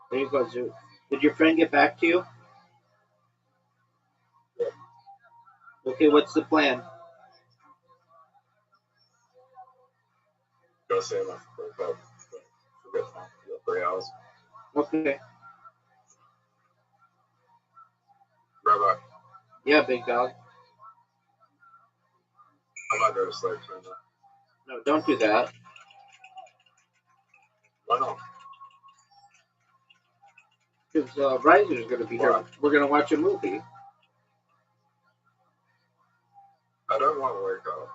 There you go, Zoo. Did your friend get back to you? Yeah. Okay, what's the plan? Go see him after about forget 3 hours. Okay. Rabbi, Yeah, big dog. I might go to sleep soon. No, don't do that. Why not? Because Riser's going to be here. Why? We're going to watch a movie. I don't want to wake up.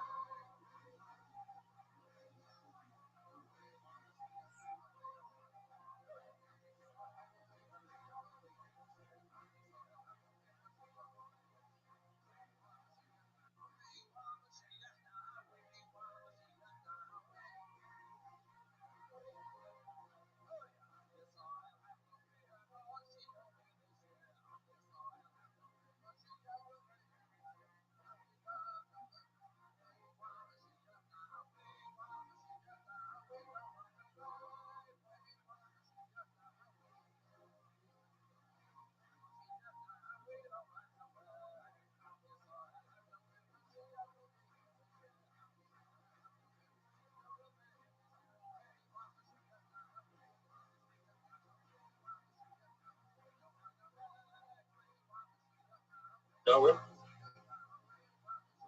Shall we?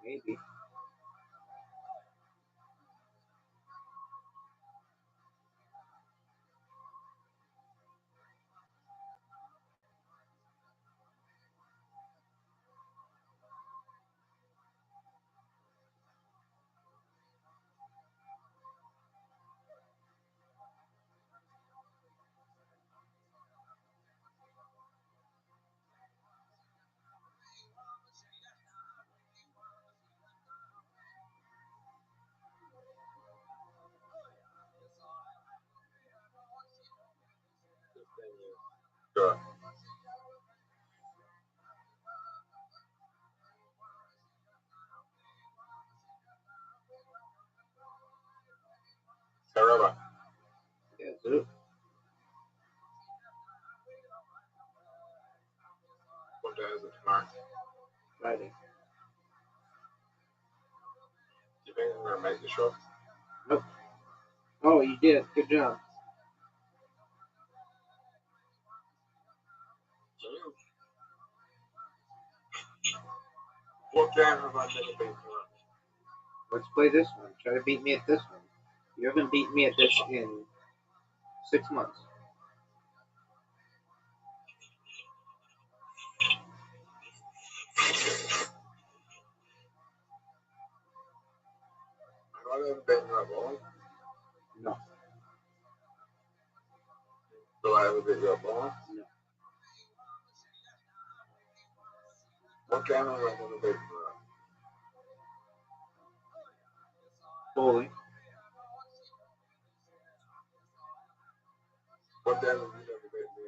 Maybe. Sure. Hey, Rabbi, Yeah, Zoo. what day is it tomorrow? Friday. Do you think I'm going to make the show? Nope. Oh, you did. Good job. What game have I never been to? Let's play this one. Try to beat me at this one. You haven't beat me at this in 6 months. Have I ever been to a bowling? No. Do I ever beat you at bowling? No. What game have I never been to? Bowling. What game have you never beat me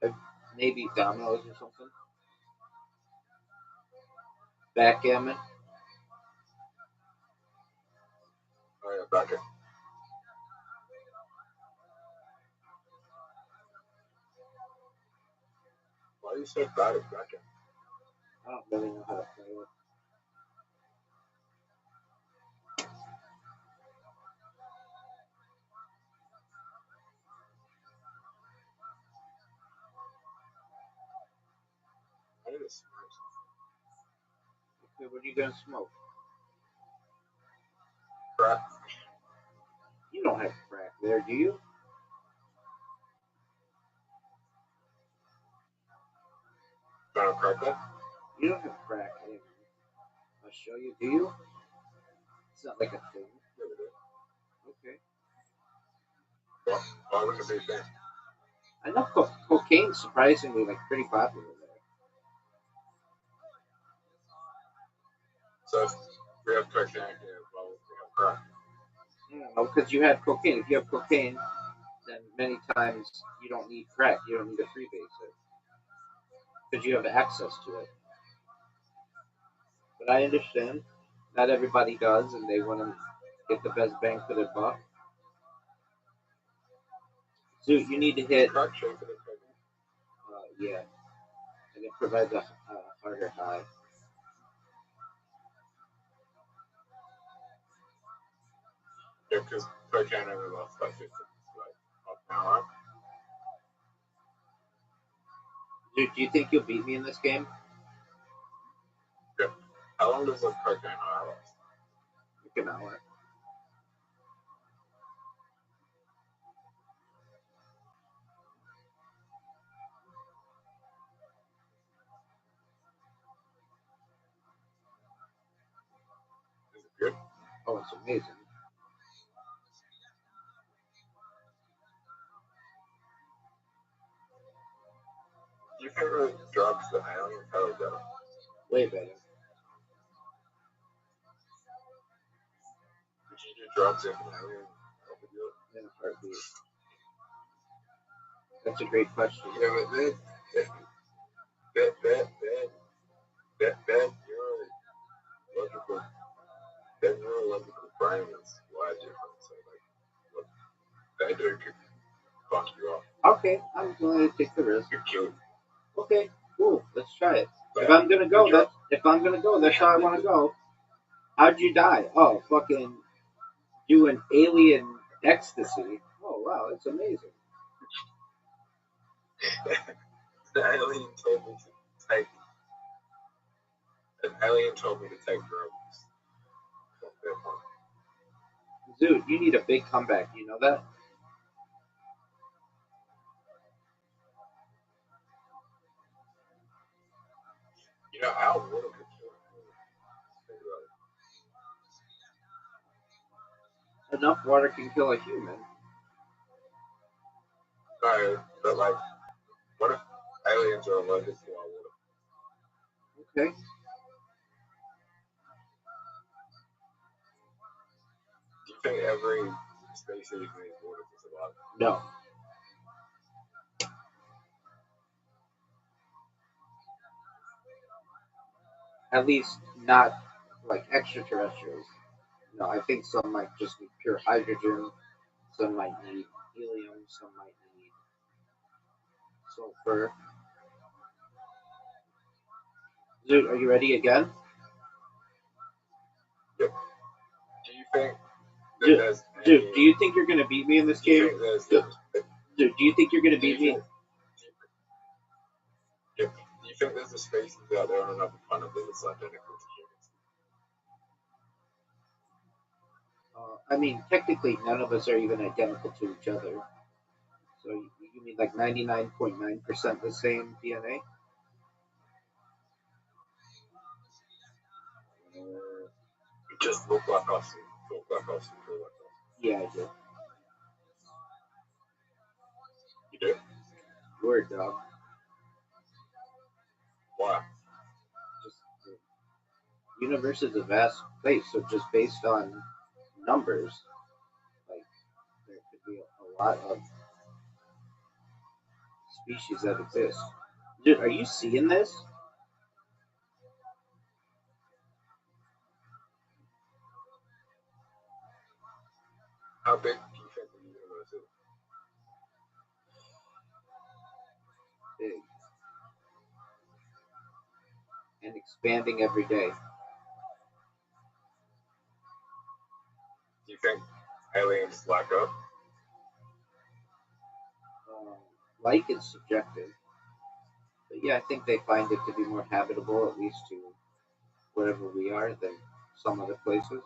at? Maybe dominoes or something. Backgammon. Oh, yeah, back in. Why are you so bad at back in? I don't really know how to play it. I need to smoke something. Okay, what are you gonna smoke? Crack. You don't have crack there, do you? Trying to crack that? You don't have crack anyway. I'll show you. Do you? It's not like a thing. Never did. Okay. Why wouldn't it be a thing? I know cocaine's surprisingly like pretty popular there. So, we have cocaine here, well, we have crack. Because you have cocaine. If you have cocaine, then many times you don't need crack. You don't need to freebase it because you have access to it. But I understand. Not everybody does, and they want to get the best bang for their buck. So you need to hit. Crack shape for the pregnant. Yeah, and it provides a harder high. Yeah, because cocaine only lasts like 15, like half an hour. Dude, do you think you'll beat me in this game? Yeah. How long does a cocaine high last? Like an hour. Is it good? Oh, it's amazing. Do you think the drugs that aliens are better? Way better. Would you do drugs if an alien offered you it? In a heartbeat. That's a great question. Yeah, but that neurological brain is wide different. So like what they do could fuck you up. Okay, I'm going to take the risk. Could kill you. Okay, cool. Let's try it. But If I'm gonna go, the that's how I want to go. How'd you die? Oh, fucking doing alien ecstasy. Oh wow, that's amazing. the alien told me to take an alien told me to take drugs. From that point. Dude, you need a big comeback. You know that? You know, our water could kill an alien. Think about it. Enough water can kill a human. No, but like, what if aliens are allergic to our water? Okay. Do you think every species needs water to survive? No. At least not like extraterrestrials. No, I think some might just need pure hydrogen. Some might need helium. Some might need sulfur. Dude, are you ready again? Yep. Do you think that Dude, there's dude, any, do you think you're gonna beat me in this do you game? think there's Dude, do you think you're gonna do you beat me? think, do you think there's a species out there on another planet that's identical to humans? I mean, technically, none of us are even identical to each other. So you mean like 99.9% the same DNA? You just look like us and talk like us and feel like us. Yeah, I do. You do? Word, dog. Why? Just the universe is a vast place, so just based on numbers, like there could be a lot of species that exist. Dude, are you seeing this? How big do you think the universe is? Big and expanding every day. Do you think aliens like Earth? Um, like is subjective, but yeah, I think they find it to be more habitable, at least to wherever we are, than some other places.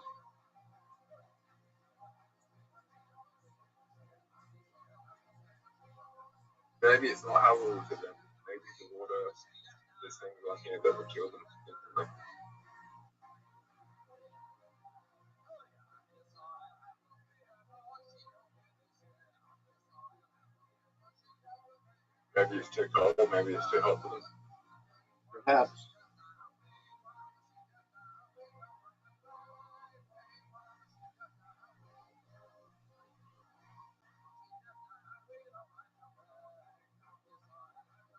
Maybe it's not habitable to them. Maybe the water, there's things on here that would kill them instantly. Maybe it's too cold, maybe it's too hot for them. Perhaps.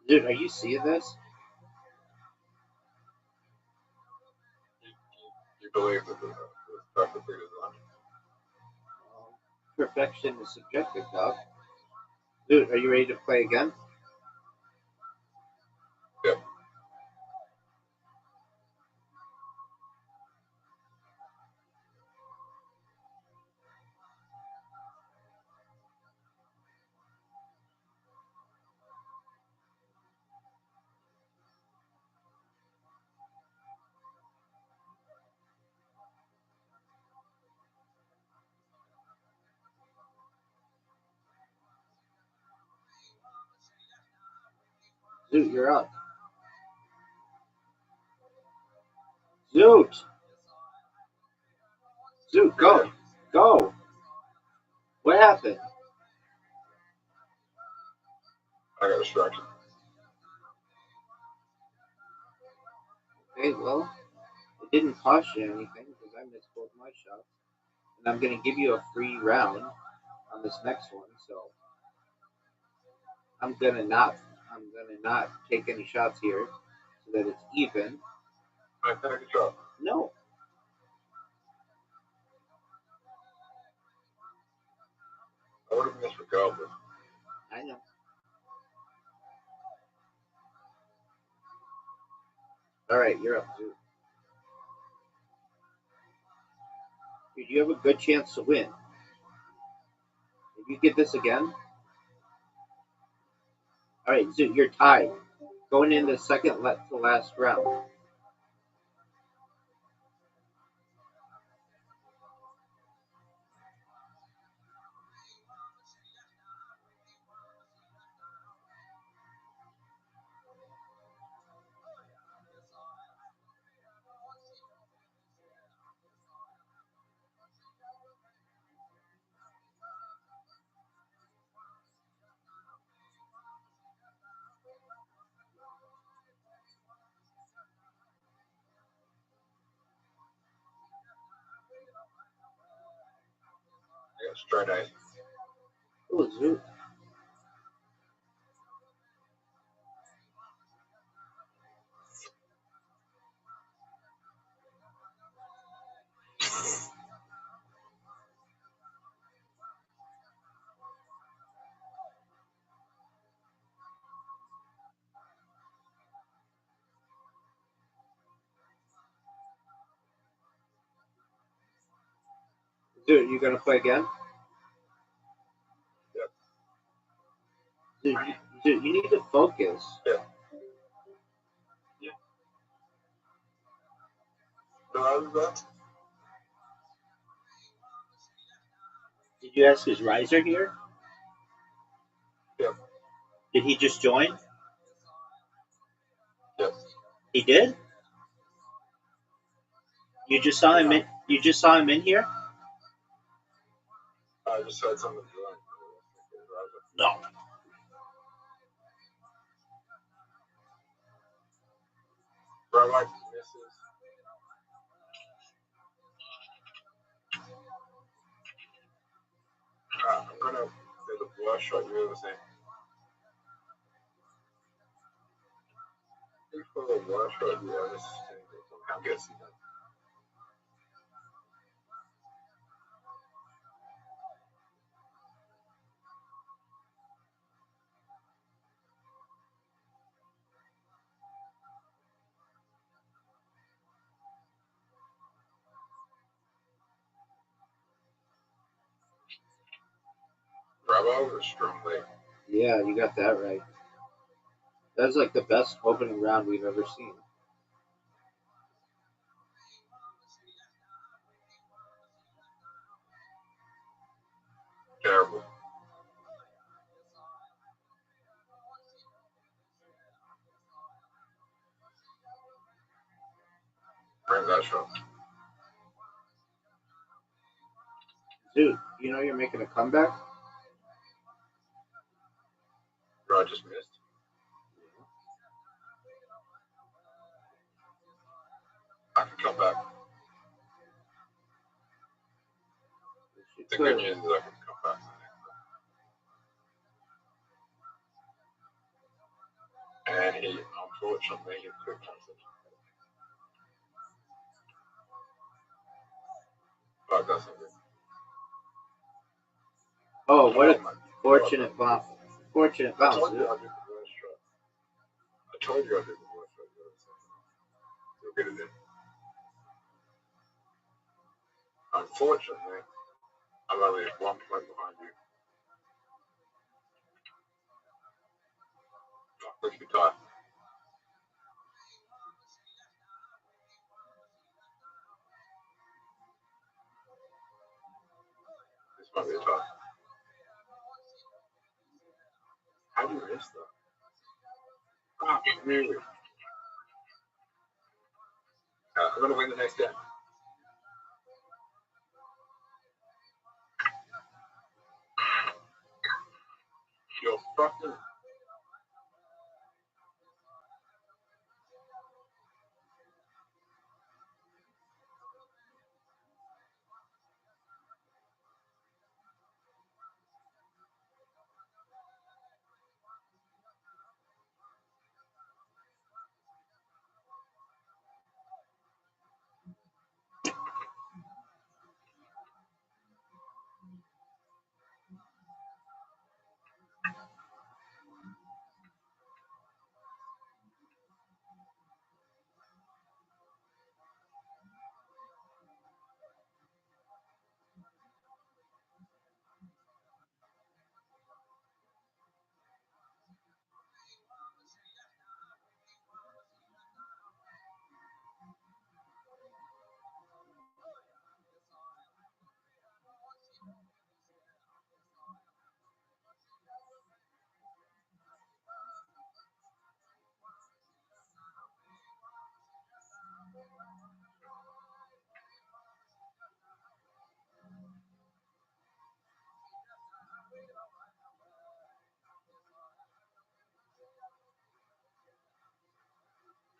Dude, are you seeing this? You believe that the Earth is perfectly designed. Perfection is subjective, dog. Dude, are you ready to play again? Yep. Zoot, you're up. Zoot! Zoot, go! Go! What happened? I got distracted. Okay, well, it didn't cost you anything because I missed both my shots. And I'm going to give you a free round on this next one, so I'm gonna not take any shots here so that it's even. I take a shot. No. I would have missed regardless. I know. Alright, you're up, dude. Dude, you have a good chance to win. If you get this again. Alright, Zoot, you're tied. Going in the second to last round. I got straight eyes. Oh, Zoot. Zoot, you gonna play again? Yep. Zoot, you need to focus. Yeah. Yeah. No, I was that. Did you ask his riser here? Yep. Did he just join? Yes. He did? You just saw him in here? I just said something to join. No. Rabbi misses. I'm gonna do the worst shot you've ever seen. I think for the worst shot you've ever seen, somehow gets it done. Rabbi was a strong leg. Yeah, you got that right. That's like the best opening round we've ever seen. Terrible. Bring that shot. Dude, you know you're making a comeback? Bro, I just missed. I can come back. The good news is I can come back. And he, unfortunately, he quick transition. But that's not good. Oh, what a my fortunate bump. unfortunate I bounce. told you I did the worst shot. I told you I did the worst shot. You'll get it in. Unfortunately, I'm only 1 point behind you. Let's be tight. This might be a tie. How do you miss that? Ah, really? I'm going to win the next game. You're fucking...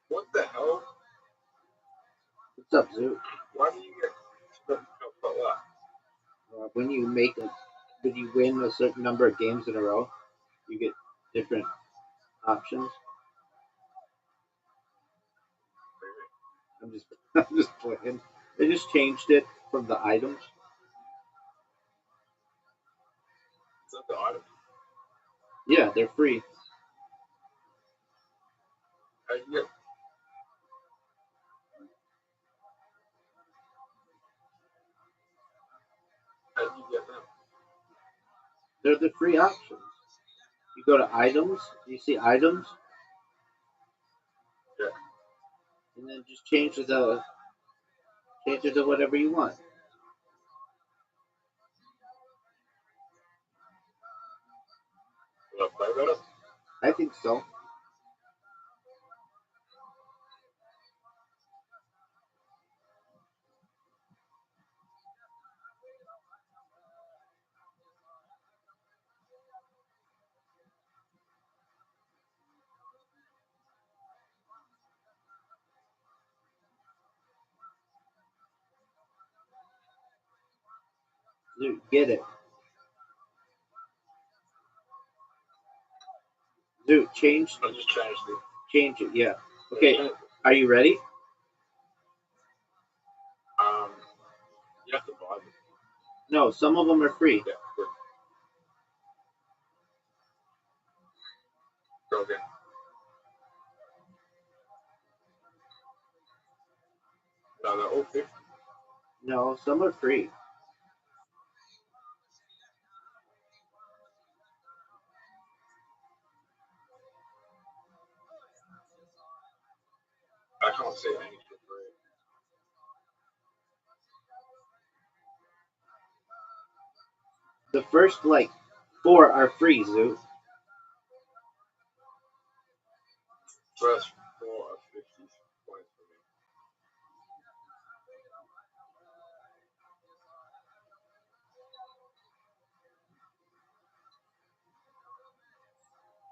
What the hell? What's up, Zoo? Why do you get stuff like that? When you win a certain number of games in a row, you get different options. I'm just playing. They just changed it from the items. It's not the item. Yeah, they're free. How do you get them? They're the free options. You go to items. You see items, Yeah. and then just change it to whatever you want. Will I play better? I think so. Dude, get it. Dude, change I just changed it. change it. Yeah. Okay. Are you ready? You have to buy them. No, some of them are free. Yeah, good. Go again. No, they're all 50. No, some are free. I can't see any for free. The first like 4 are free, Zoo. First 4 are 50 points for me.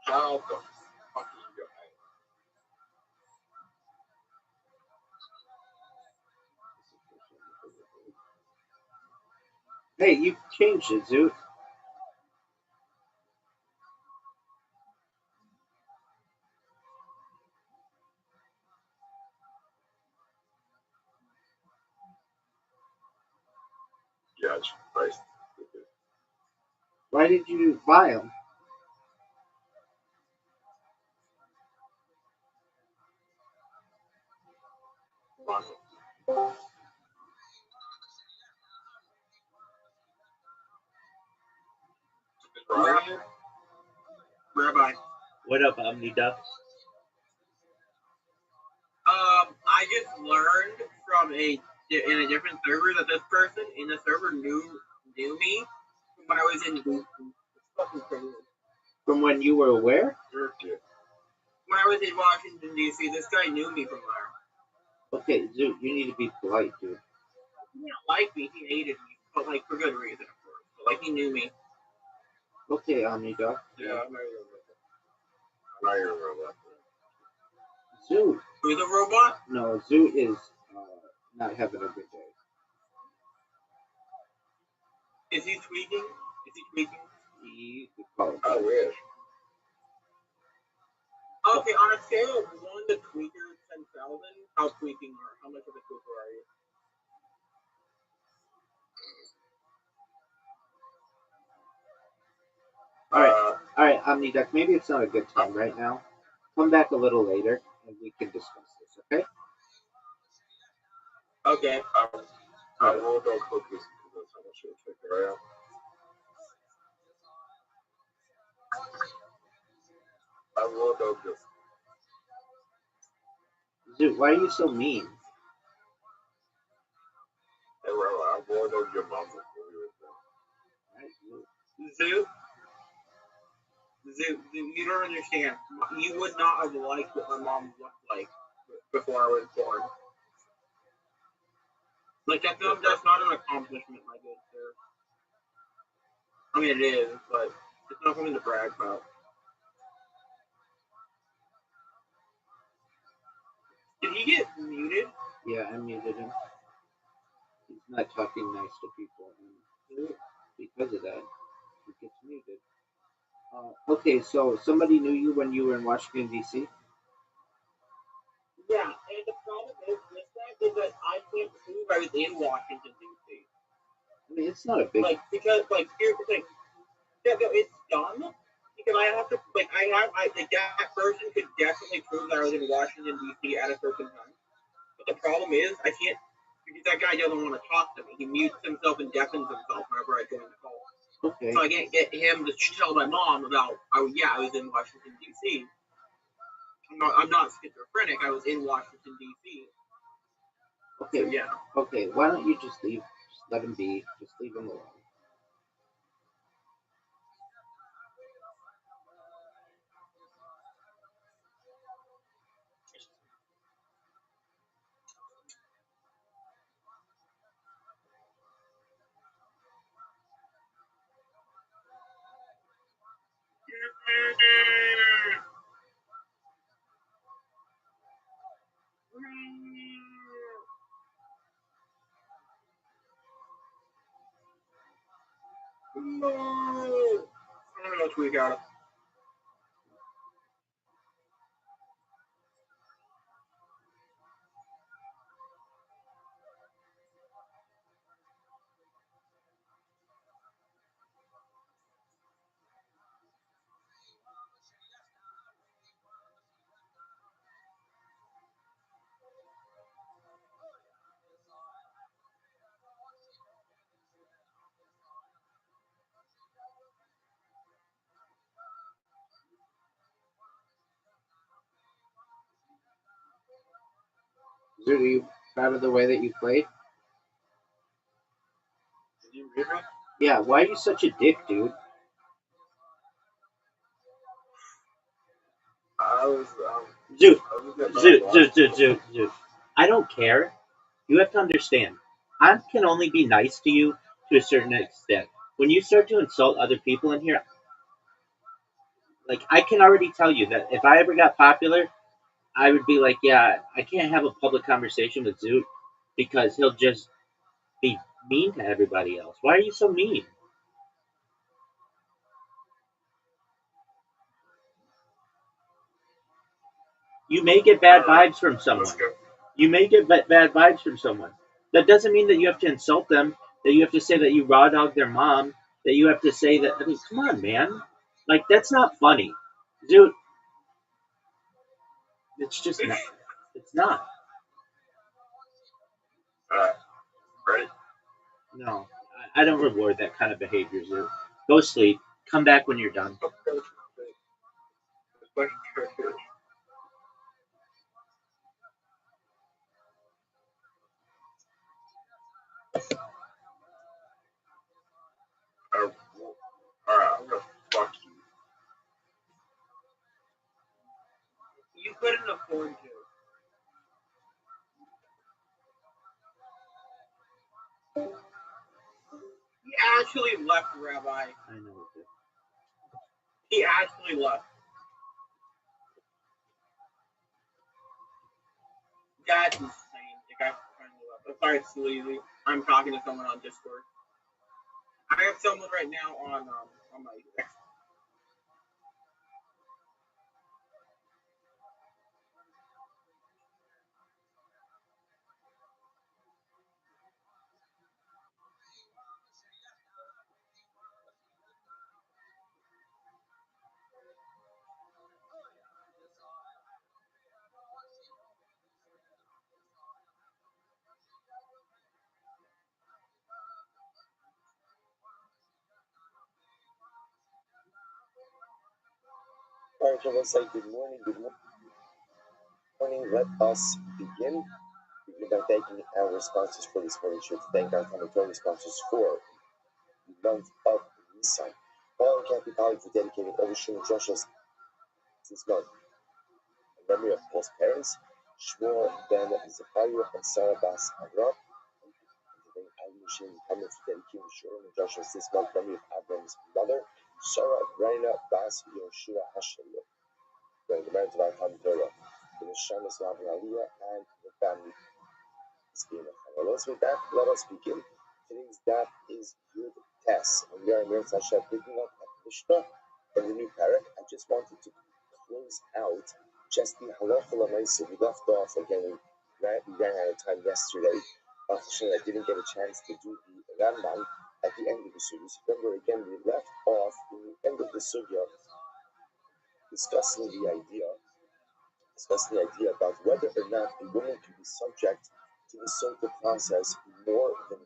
How the fuck did you get 8? Hey, you changed it, Zoo. Yeah, it's priced. Why did you buy them? Rabbi. What up, Omniduck? I just learned from in a different server that this person in the server knew me when I was in fucking crazy. From when you were where? When I was in Washington D.C., this guy knew me from there. Okay, Zoot, you need to be polite, dude. He didn't like me. He hated me, but like for good reason, of course. But like he knew me. Okay, Omniduck. Yeah, I'm not your robot. Zoot. Who's a robot? No, Zoot is not having a good day. Is he tweaking? Is he tweaking? I wish. Okay, on a scale of 1 to tweaker 10,000, how much of a tweaker are you? Alright, Omniduck, maybe it's not a good time right now. Come back a little later and we can discuss this, okay? Okay. I will go cook this because that's how much it'll take her out. I will go this. Zoot, why are you so mean? Hey, I will go your mom. Zoo, you don't understand. You would not have liked what my mom looked like before I was born. Like, that's not an accomplishment, my good sir. I mean, it is, but it's not something to brag about. Did he get muted? Yeah, I muted him. He's not talking nice to people, and because of that, he gets muted. Okay, so somebody knew you when you were in Washington, D.C.? Yeah, and the problem is with that is that I can't prove I was in Washington, D.C. I mean, it's not a big... Because here's the thing. Yeah, no, it's dumb. Because I have to, that person could definitely prove that I was in Washington, D.C. at a certain time. But the problem is, I can't, because that guy doesn't want to talk to me. He mutes himself and deafens himself whenever I join the call. Okay. So I can't get him to tell my mom about, I was in Washington, D.C. I'm not schizophrenic. I was in Washington, D.C. Okay, so, yeah. Okay, why don't you just leave? Just let him be. Just leave him alone. No. I don't know what we got. Are you proud of the way that you played? Did you read me? Yeah, why are you such a dick, dude? I was, Zoot. I don't care. You have to understand. I can only be nice to you to a certain extent. When you start to insult other people in here, like, I can already tell you that if I ever got popular, I would be like, yeah, I can't have a public conversation with Zoot because he'll just be mean to everybody else. Why are you so mean? You may get bad vibes from someone. You may get bad vibes from someone. That doesn't mean that you have to insult them, that you have to say that you raw dog their mom, that you have to say that. I mean, come on, man. Like, that's not funny. Dude, it's just not. It's not. Ready? No, I don't reward that kind of behavior, Zoo. Go sleep. Come back when you're done. Alright, I'm gonna fuck you. You couldn't afford to. He actually left, Rabbi. I know it. He actually left. That's insane. The guy finally left. I'm sorry, it's sleazy. I'm talking to someone on Discord. I have someone right now on my. Alright, so let's say good morning, good morning. Let us begin by thanking our sponsors for this morning show. To thank our Talmud sponsors for the month of Nisan. Paul and Kathy College for dedicating all the Shul Joshua this month. In memory of Paul's parents, Shmuel Ben Zechariah and Sarah Bas Avraham. And to thank Ali Moshe Muhammad for dedicating the Shul Joshua this month. In memory of Avram's mother, Sarah Reina Bas Yoshua Hashem. The marriage of our Talmud Torah, the Shamas of Aliyah, and the family. Well, let's with that, let us begin. Today's daf is Yud Tes, and we are in Meretz Hashem picking up at Mishnah and the new parak. I just wanted to close out just the halacha l'maisa. We left off again. We ran out of time yesterday. Unfortunately, I didn't get a chance to do the Rambam at the end of the sugya. So remember, again, we left off in the end of the sugya discussing the idea about whether or not a woman can be subject to the sota process more than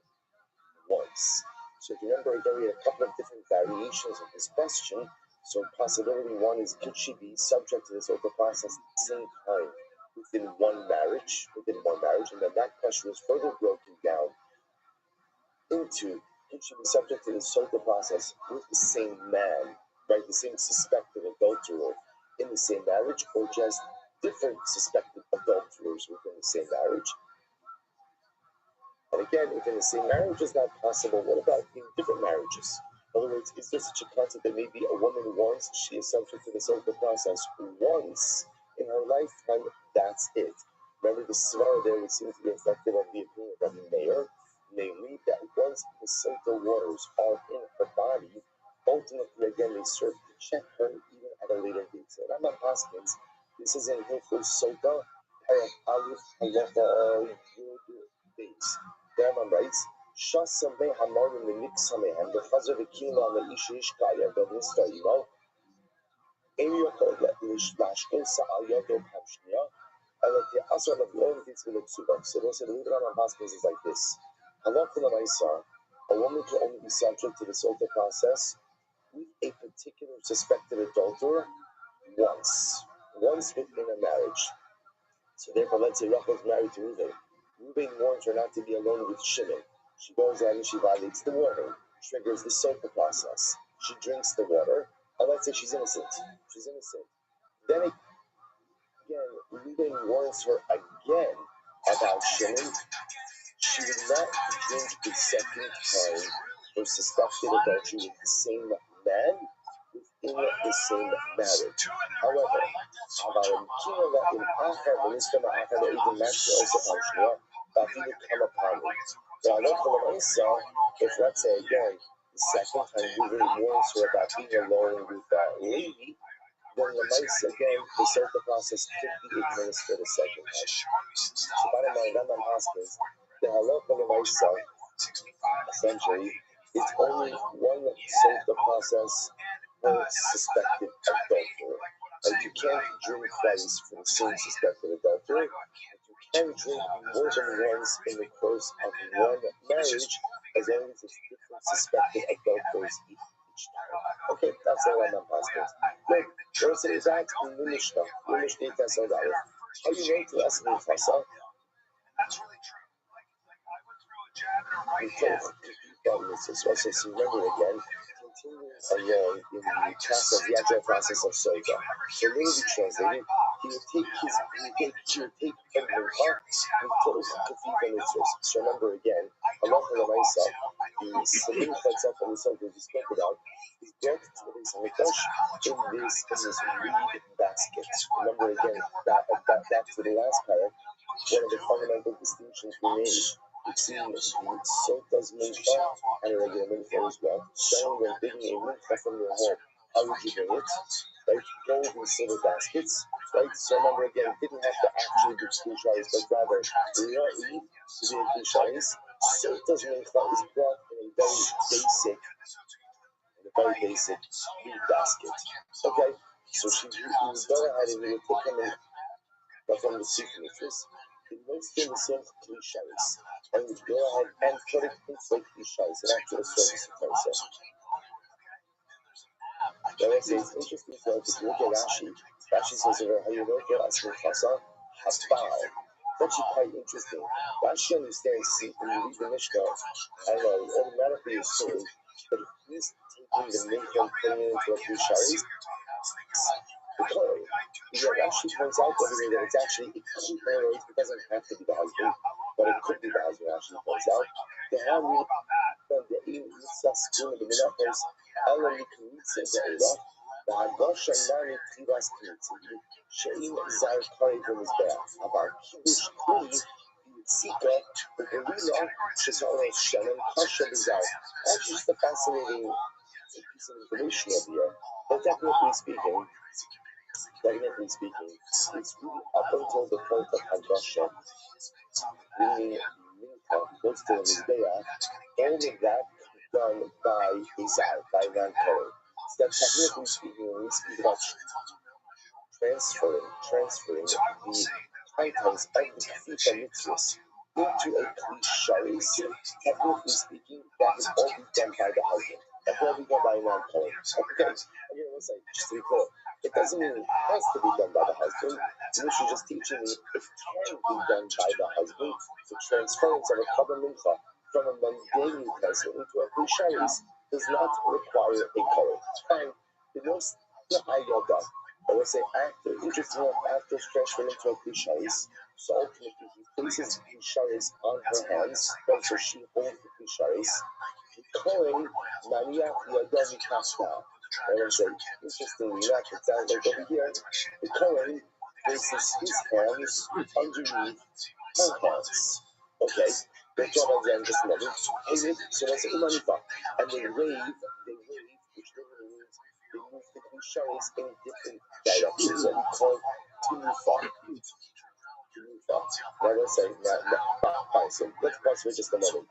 once. So if you remember, again, we had a couple of different variations of this question. So possibility one is, could she be subject to the sota process at the same time within one marriage, and then that question was further broken down into, could she be subject to the sota process with the same man, right, the same suspected adulterer in the same marriage, or just different suspected adulterers within the same marriage? And again, if in the same marriage is not possible, what about in different marriages? In other words, is there such a concept that maybe a woman once she is subject to the sota process once in her lifetime, that's it? Remember, the svara there would seem to be reflective of the opinion of Rabbi Meir, namely that once the sota waters are in her body, ultimately again they serve to check her even at a later date. So Rambam Paskins, this is in Hilchos Sota, Parak Aleph Halacha Yud Beis. The Rambam writes, Shasameh Hamarim Miksamehem, the Chazar Vikila, the Ishish Kaya, the Mista Imo, Emiyoko Lashkin Sa'ayato Pamshnia, and the Asar of Lord Titzvil Tsuba. So those are the Rambam Paskins is like this. Halakha Lamaisa, a woman can only be subject to the sota process with a particular suspected adulterer once within a marriage. So therefore, let's say Rachel is married to Reuben. Reuben warns her not to be alone with Shimon. She goes out and she violates the water, triggers the sota process. She drinks the water, and let's say she's innocent. Then again, Reuben warns her again about Shimon. She would not drink a second time for suspected adultery with the same man within the same marriage. However, if let's say again, the second time Reuben warns her about being alone with that lady, then the mice again, the sota process could be administered a second time. So bottom line, Rambam Haskins, the halacha l'maisa, essentially, it's only one sota process per suspected adulterer. Like you can't drink twice for the same suspected adulterer, but you can drink more than once in the course of one marriage, as long as it's different suspected adulterers each time. Okay, that's all I'm on passport. Look, there's an exact in the Mishnah. The Mishnah is all that. How you know to ask me Chasa? So remember again, continuing along in the process, the actual process of Soga. So literally translated, he would take from Mincha, so remember again, Allah Maisa, the Salim itself and the Soga we spoke about, is brought to the base of Mikdash in this reed basket. Remember again, back to the last paragraph, one of the fundamental distinctions we made between the Sota's mincha and a regular mincha as well. Generally, when bringing a mincha from your home, how would you bring it? Right? Gold and silver baskets. Right? So remember again, it didn't have to actually be kushais, but rather really to be a kushais. Sota's mincha is brought in a very basic reed basket. Okay? So she would go ahead and we would take him in from the signatures. The most famous of cliches, and would go ahead and put it into like cliches and actually service of Torah. Now, it's interesting to note if you look at Rashi. Rashi says over how you know for us with Chasa, Habal. It's actually quite interesting. Rashi understands in the Mishnah, I don't know, automatically assumes that if he's taking the milk and putting it into a cliches, the Torah. He actually points out over here that it's actually, it doesn't have to be the husband, but it could be the husband, actually points out. The Hamid, the Ein Mitzvah School of the Menachos, Ella Mikmitza De'ela, the Hagosha Nani Klivas Kmitzi, Shein Zar Kari B'Mizbeach, Avar Kiddush Kli, Yitzika, the Galila, Shesaro Shannon, Kasha B'Zar. Actually, just a fascinating piece of information over here, but technically speaking, it's really up until the point of Hagosha, meaning Mincha, close to the Mizbeach, all of that done by Izar, by Ran Torah. So that technically speaking, when we speak about transferring the contents of the Kfifa mitzvahs into a Klisharis, technically speaking, that would all be done by the husband. That will be done by Ran Torah. Okay, again, let's say, just to be clear, it doesn't mean it has to be done by the husband. The issue is just teaching me it can be done by the husband. The transference of a Kabbalah Mincha from a mundane utensil into a Klisharis does not require a color. And the most Ayada, I would say interesting enough, after transferring into a Klisharis, so ultimately he places the Klisharis on her hands, right? So she holds the Klisharis. Kohen Maria Yada Mikasta. I would say, interestingly enough, it sounds like over here, the Kohen places his hands underneath her hands. Okay, good job again, just a moment. So that's Umanifa. And they wave, which literally means they move the Klisharis in different directions, what we call Timufa. Now let's say, fine, so let's pause for just a moment.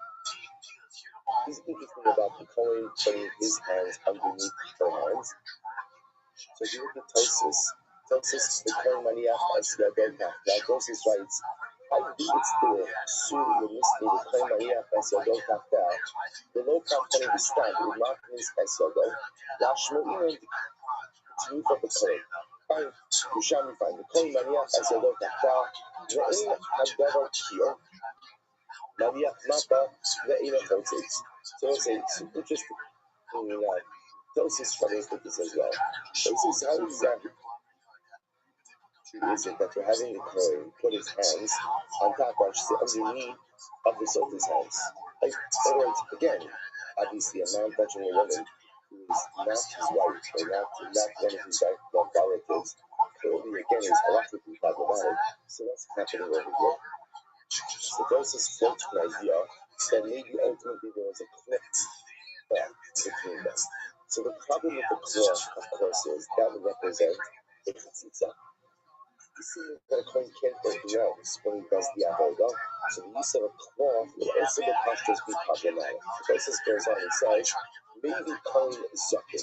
It's interesting about the Kohen putting his hands underneath her hands. So if you look at Tosis, the Kohen Maniach as Yadokach. Now Tosis writes, I think it's the Sur Yemisni, the Kohen Maniach as Yadokach there. The low company is stand with Martin's as Yadok. Lashmoin to move up the Kohen. Fine, Ushami fine. The Kohen Maniach as Yadokach there. Re'in Hadavar Kio. Maniach Mata, Re'in Tosis. So it's interesting. Tosis struggles with this as well. Tosis, how exactly is it that you're having the Kohen put his hands on top, or underneath of the Sota's hands? Like, in other words, again, obviously a man touching a woman who is not his wife, or not one of his blood relatives, clearly, again, is electrically problematic. So what's happening over here? So Tosis floats an idea that maybe ultimately there was a clip between them. So the problem with the cloth, of course, is that would represent a chatzitza. You see that a Kohen can't break gloves when he does the avodah, so the use of a cloth would also be postures be problematic. The basis goes on and says, maybe Kohen Zakin.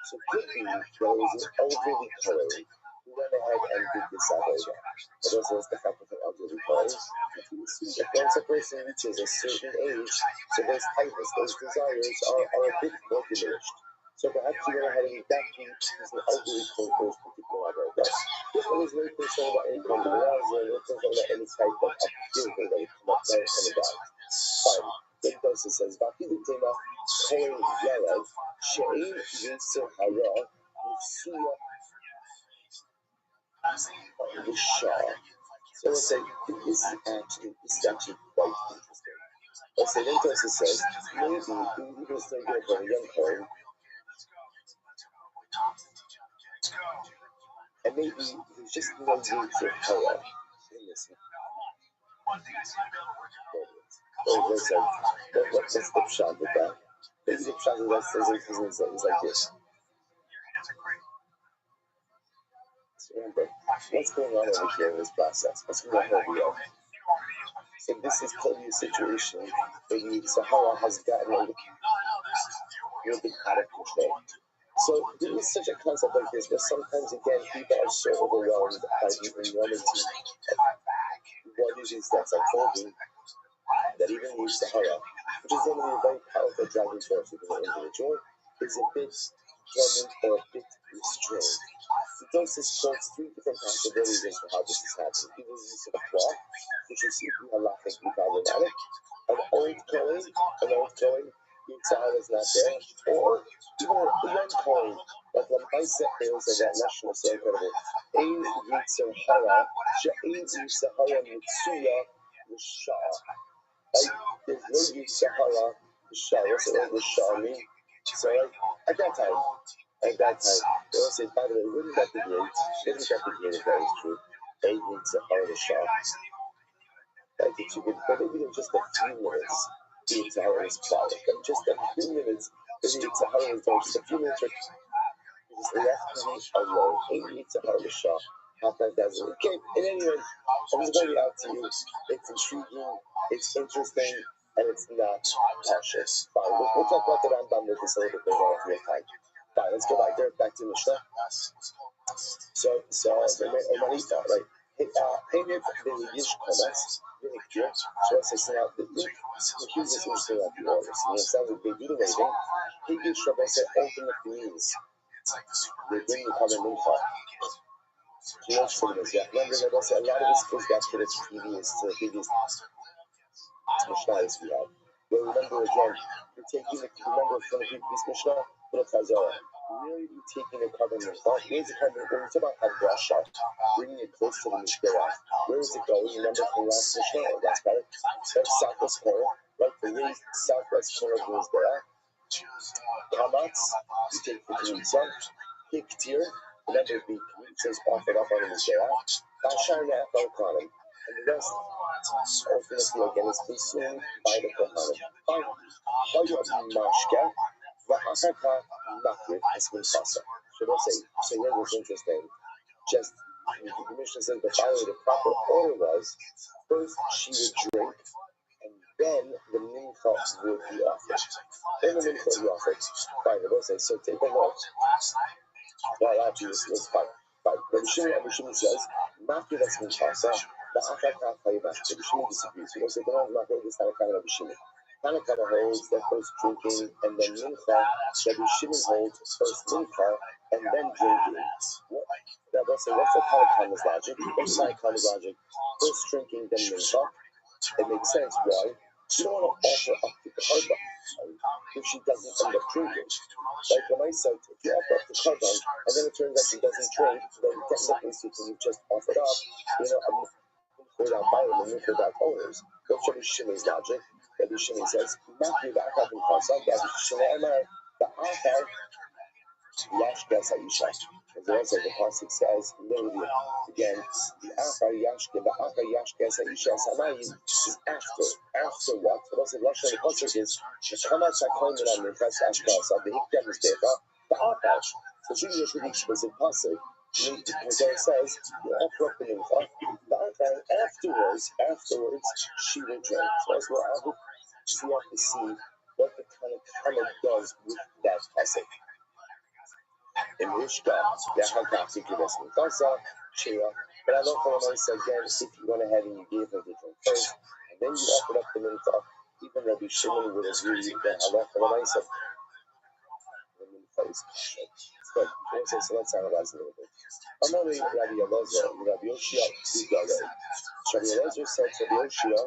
So it could be there was an elderly Kohen who went ahead and did this avodah. It also was the fact of an elderly party. If once a person reaches a certain age, so those tightness, those desires are a bit more diminished. So perhaps you went ahead and did that to use an elderly for those particular avodah. If I was very concerned about any kind of arousal, or concerned about any type of upheaval that would come up there coming down. Fine. Then Dosa says, Vafidu Tema Kohen Yelev She'in Yisur Hara Yisuya Shah. So let's say this is actually quite interesting. Let's say then Dosa says, maybe he was still good for a young Kohen, and maybe there's just no Yisur Hara in this. What's the shot with that? The shot with that is like this. Remember, what's going on over here in this process? What's going on over here? So this is clearly a situation where the Sahara has gotten a little bit out of control. So there is such a concept like this where sometimes, again, people are so overwhelmed by the enormity of what it is that's unfolding that even the Sahara, which is normally a very powerful driving force within an individual, is a bit dormant or a bit restrained. Ketosis quotes three different possibilities as to how this is happening. Either the use of a cloth, which you see from halachically problematic, an old coin, the Yitzhak is not there, or even a young coin, like the Maisa is of that national so incredible. Ein Yitzhak Hara, She'ein Yitzhak Hara Mitsuya Rishah. Like, there's no Yitzhak Hara Rishah. What's the word Rishah mean? So, like, at that time, they all say, by the way, wouldn't that be great? Shouldn't that be great if that was true? They need to hire a shop. Like, if you could, but maybe in just a few minutes, the Yitzhahara is product. And just a few minutes, the Yitzhahara is done. Just a few minutes, you just left me alone. Maybe Yitzhahara is shop. Half that doesn't. Okay, in any event, I'm just going out to you. It's intriguing, it's interesting, and it's not cautious. Fine, we'll talk about the Rambam with this a little bit more if we have time. Fine, let's go back to Mishnah. So, Omanita, right? Painted the Yish Komas, really cute. So, let's say, now, the here's this interesting about the orders. And it sounds like they do the waiting. Higish Rabbi said, ultimate means they bring the common mincha. So, let's say this, yeah. Remember, Rabbi said, a lot of this goes back to the previous Mishnahs we have. But remember again, you're taking the remember from the previous Mishnah, the Chazorah. Really be taking the carbon mincha. Where's the carbon? When we talk about Hadrasha, bringing it close to the Mishpera, where is it going? Remember from last Mishnah, that's better. That's southwest corner, right? The raised southwest corner of the Mishpera. Kamatz, you take the Kmitza. Hiktir, remember the Kmitza is offered up on the Mishpera. Bashar Na'afal Kanim. And the rest, ultimately, again, is consumed by the Kohanim. Fine. Mashka, V'achaka, Makriv, Esmin Chasa. So let's say, so here was interesting. Just, the Mishnah says, but by the way, the proper order was, first she would drink, and then the mincha would be offered. Then the mincha would be offered. Fine, let's say, so take a look. Well, actually, let's fight. Rabbi Shimon says, Makriv, Esmin Chasa. The Achaka Chayiv. Rabbi Shimon disagrees. He says, no, Makriv is not a kind of Rabbi Shimon. Tanakama holds that first drinking and then mincha. Rabbi Shimon holds first mincha and then drinking. Rabbi says, what's the Tanakama's logic? What's the Tanakama's logic? First drinking, then mincha. It makes sense. Why? You don't want to offer up the carbon if she doesn't end up drinking. Like when I said, if you offer up the carbon and then it turns out she doesn't drink, then technically speaking, you've just offered up, without buying and without owners. What's Rabbi Shimon's logic? Rabbi Shimon says, Matthew the Achad in Chasa, Rabbi Shimon Emar, the Achad, Yashkas Aisha. As also the Pasuk says, literally, again, the Achad Yashka, the Achad Yashkas Aisha Samayim is after what? But also the Russian Pasuk is, Shekhamat Shakoin Milan Minchas Ashkas, of the Hikdem is there, the Achad. So it's really a pretty explicit Pasuk. Because it says, you offer up the mincha, and afterwards, she will drink. So as well, we have to see what the kind of comment does with that pasuk. Imrushka, Yahakaki Kibesmi Kasa, Shira. But I love for nice again, if you went ahead and you gave her the drink first, and then you offered up the mincha, even Rabbi Shimon would agree that Allah for nice the mincha is kosher. But so let's analyze a little bit. Amali Rabbi Elazar, Rabbi Yoshia, Dugare. Rabbi Elazar said to Rabbi Yoshia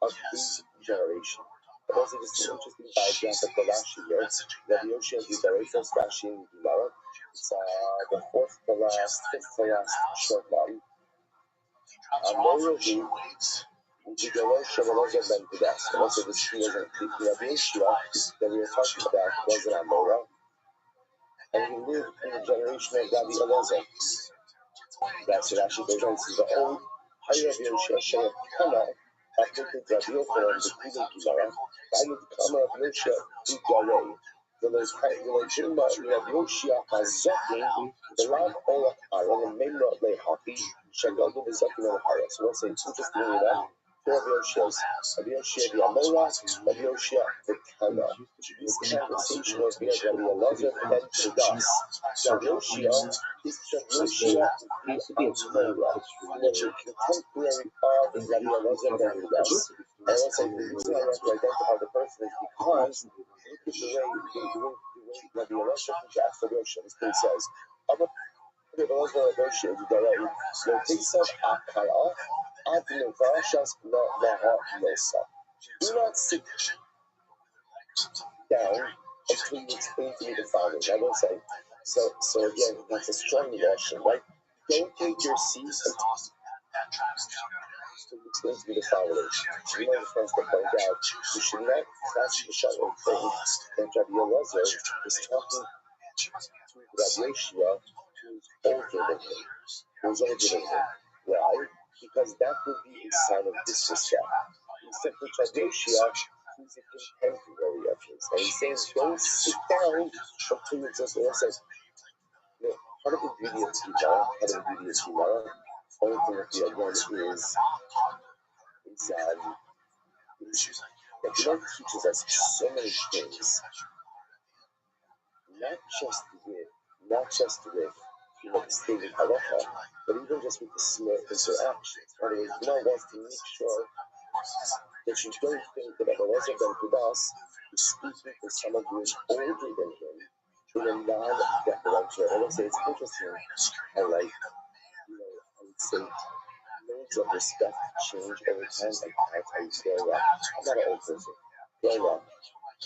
of his generation. But also just an interesting biographic of Rashi here. Rabbi Yoshia Dugare, first Rashi in Gemara. It's the fourth to last, fifth to last short line. Amorohu, Dugare Shabalazar Ben Kudas. And also this he was the Rabbi Yoshia that we were talking about was an Amora. And he lived in the generation of Rabbi Elazar. That's what actually goes on. This is the old Hayrav Yoshia Shayat Kana, Apotet Rabbi Yochanan, the Kudim Gemara, Vayut Kama Rabbi Yoshia Ugarei, the Lejima Rabbi Yoshia Hazakin, the Lav Olach Aaron, the Memra Lehapi, Shagalu Vizakin Olahara. So we'll say it's interesting enough. Rabbi Yoshia the Amora, Rabbi Yoshia the Kana. This conversation was between Rabbi Elazar and Judas. Rabbi Yoshia is Rabbi Yoshia the Amora, who was a contemporary of Rabbi Elazar ben Judas. And also the reason I want to identify the person is because look at the way Rabbi Elazar contrasts Rabbi Yoshia. This thing says, Rabbi Elazar Rabbi Yoshia Didarei, Yotesav Akara, Ad Nevashas Laha Nosa. Do not sit down until you explain to me the following. I will say, so again, that's a strong emotion, right? Don't take your seat until you explain to me the following. You know, the first to point out, you should not class the shuttle thing that Rabbi Elazar is talking to Rabbi Yoshia, who's older than him. Why? Because that would be a sign of disrespect. He said to Rabbi Yoshia, who's a contemporary of his. And he's saying, don't sit down until you just listen. You know, part of the beauty of Gemara, only thing that the again is that Gemara teaches us so many things, not just with stated halacha, but even just with the small interactions. In other words, Gemara wants to make sure that you don't think that Elazar ben Kudas is speaking to someone who is older than him in a non-deferential. I would say it's interesting how, I would say modes of respect change over time, that's how you grow up. I'm not an old person. Growing up,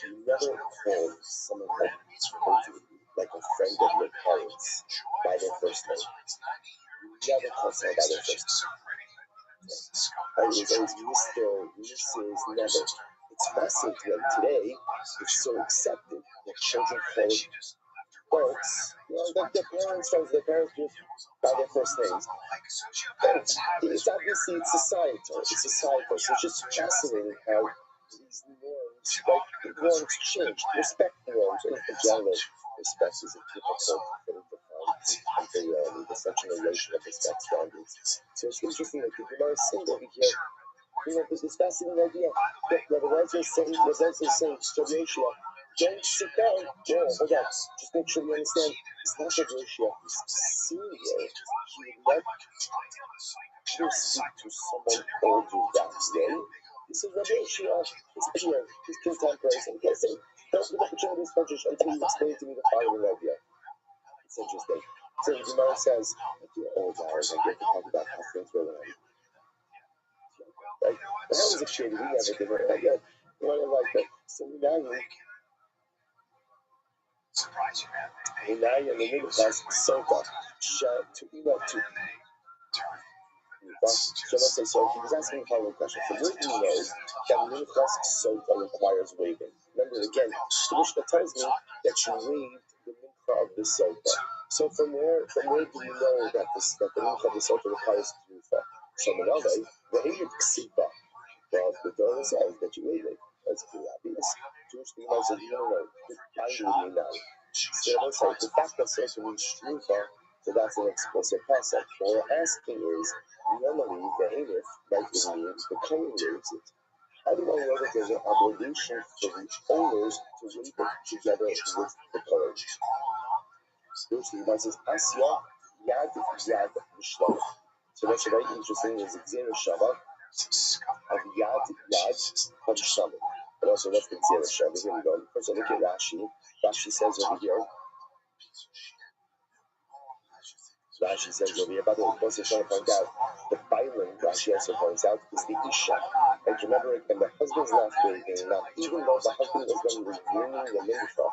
you never call someone like a friend of your parents by their first name. You never call someone by their first name. It was always Mr., Mrs., never. It's fascinating that today it's so accepted that children call adults, like their parents just by their first names. But it's obviously societal. So it's just fascinating how these norms change. Respect norms, and in general, respect is a difficult thing to find with such an erosion of respect standards. So it's interesting that the Gemara is saying over here, this fascinating idea that Rabbi Elazar is saying, Rabbi Yoshia, don't sit down. No, hold on. Just make sure you understand. It's not Rabbi Yoshia who's senior. He would not speak to someone older that way. This is Rabbi Yoshia, his peer, his contemporary. So he say, don't give opportunities for just until you explain to me the following idea. It's interesting. So the Gemara says, after all hours, I get to talk about how things were when I was right? When I was a kid, we never did it like that. You know, like that. So now you're in the middle class, sofa, to so let's say, so he was asking the following question. So where do you know that Minchas Sofa requires waving? Remember, again, the Mishnah tells me that you waved the Mincha of the Sofa. So from where do you know that the Mincha of the Sofa requires Mincha? So Menave, Vahid Ksipa. Well, the Torah says that you wave it. That's pretty obvious. Jewish people said, no, I mean now. So let's say the fact that Sofa means Mincha, so that's an explicit concept. What we're asking is, normally the English, like the mean, the Kohen waves it. How do I know that there's an obligation for the owners to wave it together with the Kohen? Which the Gemara says, Asya Yad Yad B'Shlam. So that's very interesting. There's a Gzera Shava of Yad Yad B'Shlam. But also, what's the Gzera Shava? Here we go. First, look at Rashi. Rashi says over here. Rashi says over here, by the way, also trying to point out, the Bailing, Rashi also points out, is the Isha. And remember, when the husband's not waiting, not even though the husband was when reviewing the mincha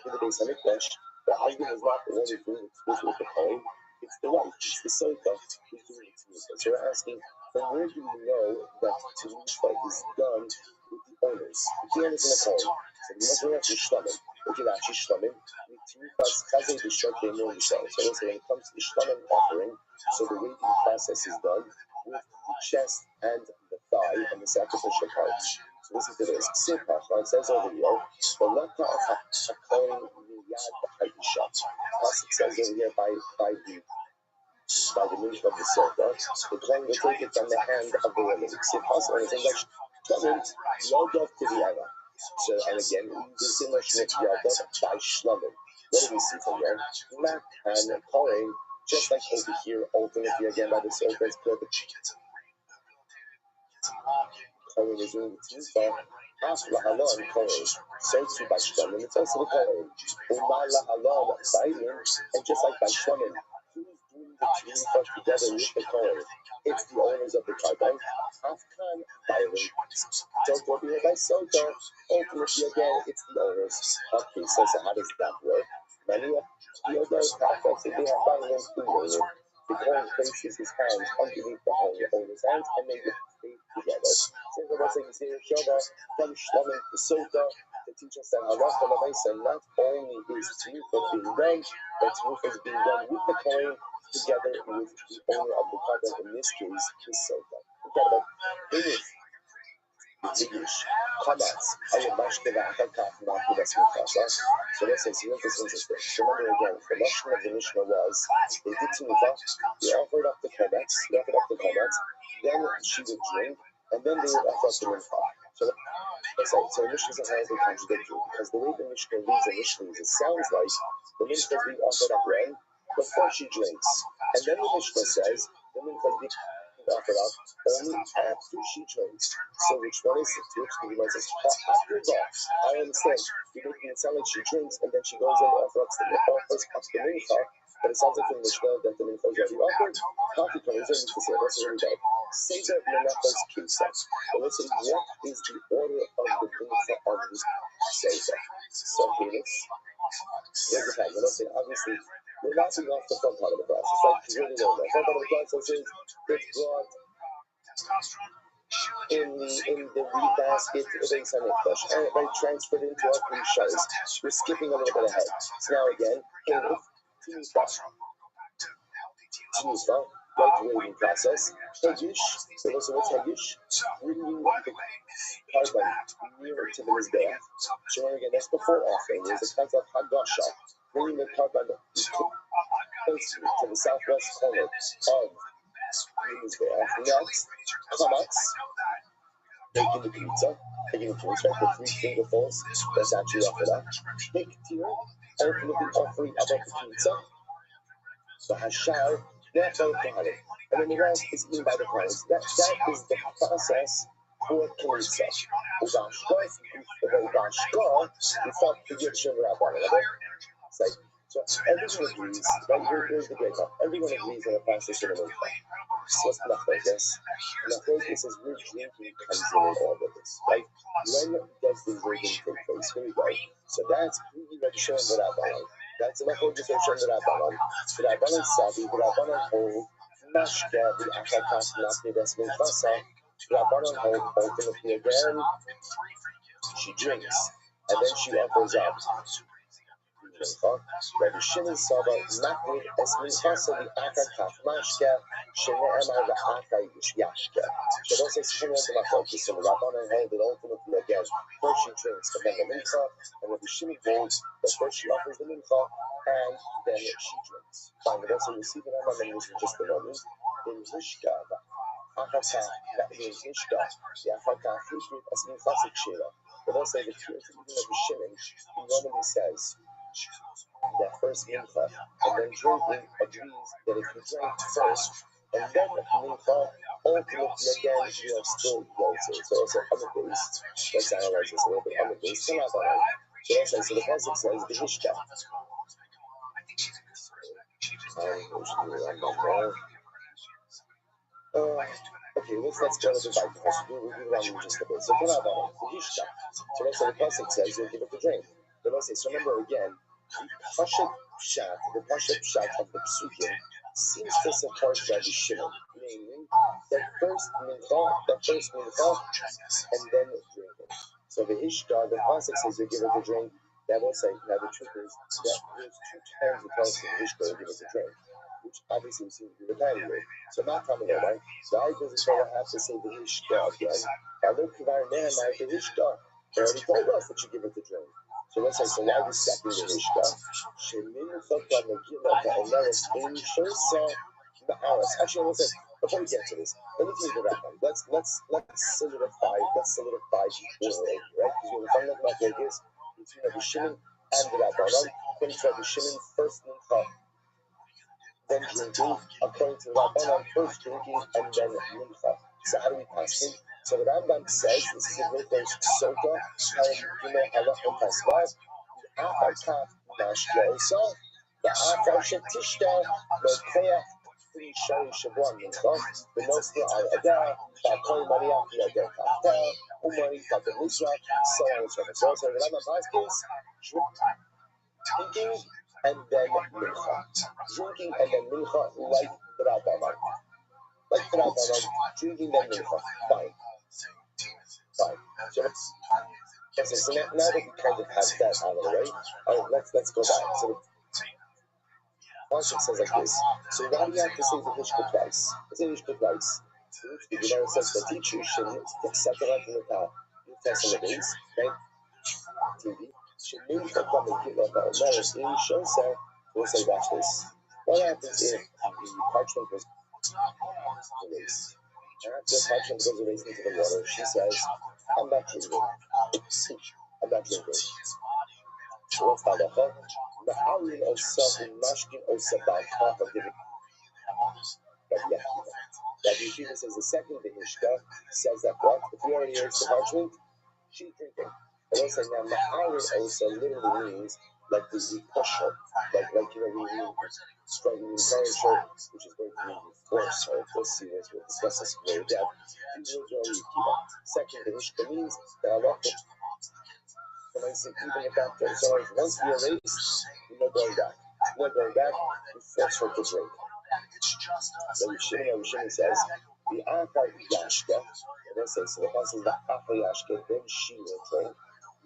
in the Beis Hamikdash, the husband was not the one who's doing the tzniut with the Kohen, it's the wife, it's the Soita who's doing the tzniut. So we're asking, from where do we know that tzniut is done with the owners? The owners in the Kohen. So we must learn to Shlamim. Look at Rashi Shlamim. So also when it comes to the Shlamim offering, so the waiting process is done with the chest and the thigh and the sacrificial parts. So listen to this. It says over here, it says over here by the meat of the sofa, the Kohen will take it from the hand of the woman. It's impossible. And it says like Shlamim, Yodov to the Eva. So, and again, this is Yodov by Shlamim. What do we see from there? Mat and Kohen, just like over here, ultimately again by the sofa, it's put the Kohen is doing the Tzniut. Half Lahalon Kohen, so too by Shlamim, it's also the Kohen. Umar Lahalon Bailim, and just like by Shlamim, who's doing the Tzniut together with the Kohen? It's the owners of the carbon. Afkan Bailim. So what we have by Soto, ultimately again, it's the owners. Okay, so how does that work? Many of the other prophets, they have Bailim fingers. The Kohen places his hands underneath the owner's hands and they stay together. So the Rosh Hashanah from Shlamim to Soto to teach us that Halacha Lamaisa not only is tzniut being done, but tzniut is being done with the Kohen together with the owner of the carbon, in this case, the Soto. Forget about English. English. Chametz. So let's say, so this is interesting. Remember again, the Lashon of the Mishnah was, they did tzniut, they offered up the chametz, then she would drink, and then they would offer up the mincha. So the Mishnah is inherently contradictory, because the way the Mishnah reads initially is, it sounds like the mincha is being offered up when? Before she drinks. And then the Mishnah says, the mincha is being offered up only after she drinks. So which one is it? Which the Gemara says, after that, I understand. You're making it sound like she drinks and then she goes and offers up the mincha, but it sounds like in the Mishnah that the mincha is already offered. Coffee comes in to say, that's really bad. Say that Menachos Kisa. And let's say, what is the order of the mincha of this Seifa? So here it is. Here's the fact. Let's say, obviously, we're not being off the front part of the process. It's like, you really know that. Front part of the process is, it's brought in the reed basket of Beis Hamikdash, and it transferred into our three shows. We're skipping a little bit ahead. So now again, Tzniut, right waiting process. Hagish, so what's Hagish? Bringing the carbon nearer to the Mizbeach. So again, that's before offering. There's a concept of Hagasha, bringing the carbon close to the southwest corner of the Mizbeach. Next, Chametz, making the pizza, taking the tools, right, the 3 fingerfuls, that's actually offered up. Big tier, ultimately offering about the pizza. The hashar, that's all Kohanim. And then the rest is eaten by the Kohanim. That is the process for Knesset. Ugashka, we thought the Yiddish Rabbi. So everyone agrees, right? Here's the great part. Everyone agrees on the process of the mincha. So what's Nachlokes? Nachlokes is where drinking comes in all of this, right? When does the drinking take place? Here we go. So that's pre-Rishon V'Rabbanan. That's the Nachlokes of Rishon V'Rabbanan. V'Rabbanan Sabi, V'Rabbanan Hol, Mashke, V'Achakat, Nachli, Ves Minchasa. V'Rabbanan Hol, ultimately again, she drinks, and then she offers up. Rabbi Shimon Saba Makrid Es Minchasa V'Achakat, Mashke, Shene'emar V'Achai Yashke. So those are similar to Machlokes. So the Rabbanan hold it ultimately again. First she drinks, but then the mincha, and Rabbi Shimon holds that first she offers the mincha, and then she drinks. Fine, but also we see the Rabbanan using just the moment. In Rishka, Achaka, that means Rishka, Yachaka, Frishrit Es Minchasa Kshira. But also the truth, even Rabbi Shimon, he normally says, that first mincha, and then drinking agrees that if you drank first and then mincha, ultimately again you are still guilty. So also on the base, let's analyze this a little bit. On the base, so the pasuk says the hishka. Okay, let's go a little bit back because we'll do it on just a bit. So the hishka. So let's say the pasuk says you'll give it to drink. But let's say, so remember again, the Pashat Pshat of the Psukim seems to support Rabbi Shimon, namely the first mincha, and then drinking. So the Ishka, the pasuk says you give it to drink. That will say, now the truth is that there's two times the pasuk in Ishka you give it to drink, which obviously we seem to be repetitive. So not coming there, right? Why does the Torah have to say the Ishka again? The Ishka. They already told us that you give it to drink. So let's say, so why are we stacking the Ishka? Actually, before we get to this, let me take the Rambam. Let's solidify before, right? Because we're talking about Vegas between Rabbi Shimon and the Rabbanon. According to Rabbi Shimon, first mincha, then drinking. According to the Rabbanon, first drinking and then mincha. So how do we pass it? So the Rambam says, this is a great verse, Sota, Halacha Kasvad, Afar Kaf Mashke Osa, the Afar Shetishta, the Koyach Shari Shabuan Mincha, the Nosni Al Ada, Bakoi Mariach Yadeh Kafta, Umari Kata Mizrach, so on and so forth. So the Rambam asks, drinking and then mincha. Drinking and then mincha like the Rabbanon. Like the Rabbanon, drinking then mincha. Fine. So now that we kind of have that out of the way, let's go back. So the concept says like this. So why do you have to say the Hishka twice? Let's say Hishka twice. The Gemara says the teacher should separate from the New Testament days, okay? TV. Should mincha come and get like a merit in Shosar. We'll say watch this. What happens if the parchment was erased? After the parchment goes erased into the water, she says, I'm not drinking. I'm not drinking. So what's the halacha? Ma'alin osa mashkin osa ba'al of giving Rabbi Akiva. Rabbi Akiva says the second Vihishka says that what? If you already erased the parchment, she's drinking. And we'll say now ma'alin osa literally means like we push her, like we struggle, we encourage her, which is going to mean we force her. We'll see this. We'll discuss this in more depth. These words are already Akiva. Second Vihishka means that Allah. And I said, even if after, so once we erase, we're not going back. We're not going back, we force her to drink. So Shimon says, the Achar Yashka, and they say, so the person is the Achar Yashka, then she will drink.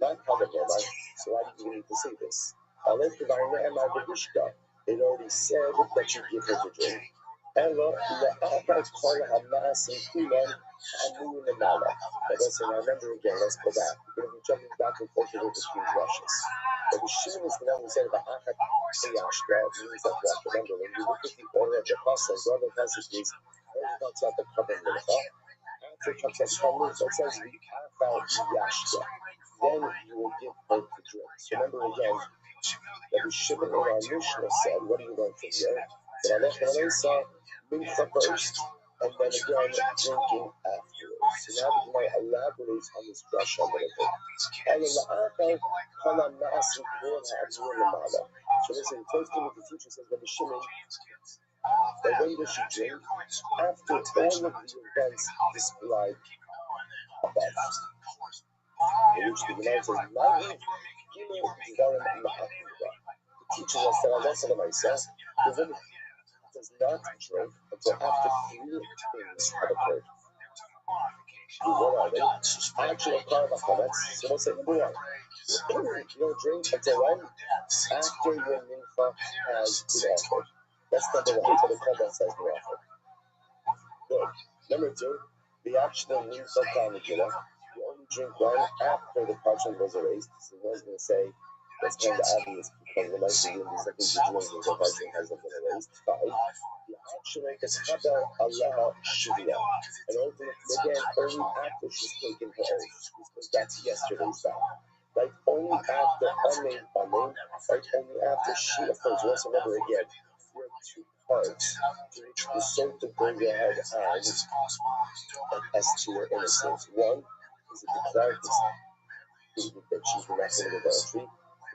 Not covered there, right? So why do you need to say this? It already said that you give her to drink. Ella, the Achar Kol HaMa'asim Kulan, Amu Nemala. But listen, now remember again, let's go back. We're going to be jumping back and forth here between rushes. But the Shimon is the one who said about Achar Yashka, means that what? Remember, when you look at the order of the Pasuk, one of the Pasuk is, when it talks about the Kabbalah Mincha, after it talks about the Kabbalah Mincha, it says the Achar Yashka. Then you will give her to drink. So remember again, that the Shimon in our Mishnah said, what do you learn from here? That Alecha Elesa, Mincha first, and then again drinking afterwards. So now the Gemara elaborates on this brush a little bit. So listen, the first thing that the teacher says, Rabbi Shimon, that when does she drink? After all of the events described above. In which the Gemara says, Ma'iv Gimel Dvarim Ma'akiva. The teacher says that Allah said to myself, the woman does not drink until after three things have occurred. What are they? Actual karvachametz. So we'll say number one. You don't drink until when? After your mincha has been offered. That's number one. So the karvan says been offered. Good. Number two, the actual mincha kamigila. You only drink one after the parchment was erased. So no one's going to say that's kind of obvious because the most of the seconds you drink when the parchment hasn't been erased. Five. The actual kashaber Allah shivya. And ultimately, again, only after she's taken her oath. Because that's yesterday's vow. right? Only after Amen, right? Only after she affirms. Also remember again, there are two parts to which the Sota goes ahead and attests to her innocence. One is a declared statement that she's not committed adultery.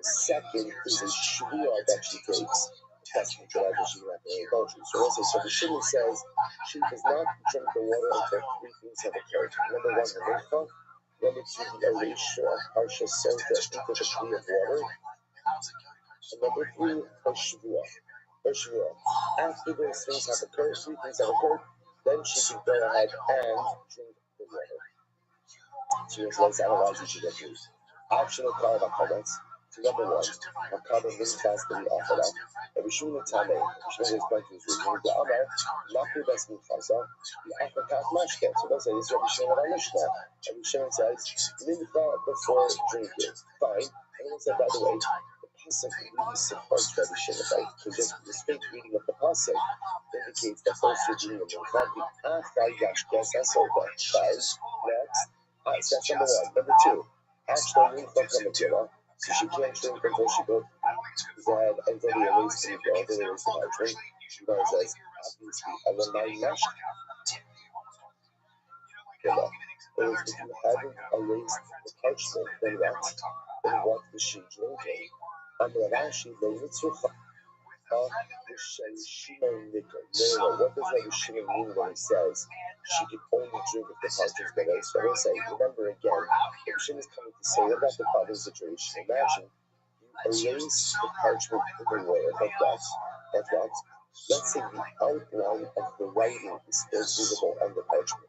The second is a shvuah that she takes, a testament that she's not committed adultery. So also, so the Shimon says she does not drink the water until three things have occurred. Number one, the mincha. Number two, the erasure of parsha sota into the tree of water. And number three, her shvuah. Her shvuah. After those things have occurred, three things have occurred, then she can go ahead and drink the water. So let's analyze each of the three. Optional card of comments. Number one, a carbon mini class to be offered up. And we should tame. We should explain to his reading. The Amar, Laku Bas Mikhaza, the Afrikat Mashke. So let's say this is what we should have Mishnah. And we should say, Mincha before drinking. Fine. And we'll say, by the way, the Pasuk really supports Rabbi Shimon, because just the straight reading of the Pasuk indicates that those who are doing the Mincha, the Achai Yashkes Asoka. Fine. Next. So that's number one. Number two, actually, so she can't drink until she goes ahead until the release the parchment. She knows as obviously a remind mesh. Whereas if you haven't erased the parchment, then what is she drinking? Rashi, the mitzvah. What does Rabbi Shimon mean when he says she can only drink if the parchment is erased? I will say, remember again, Rabbi Shimon is coming to say, what about the following situation? Imagine you erase the parchment in the water, but what? Let's say the outline of the writing is still visible on the parchment.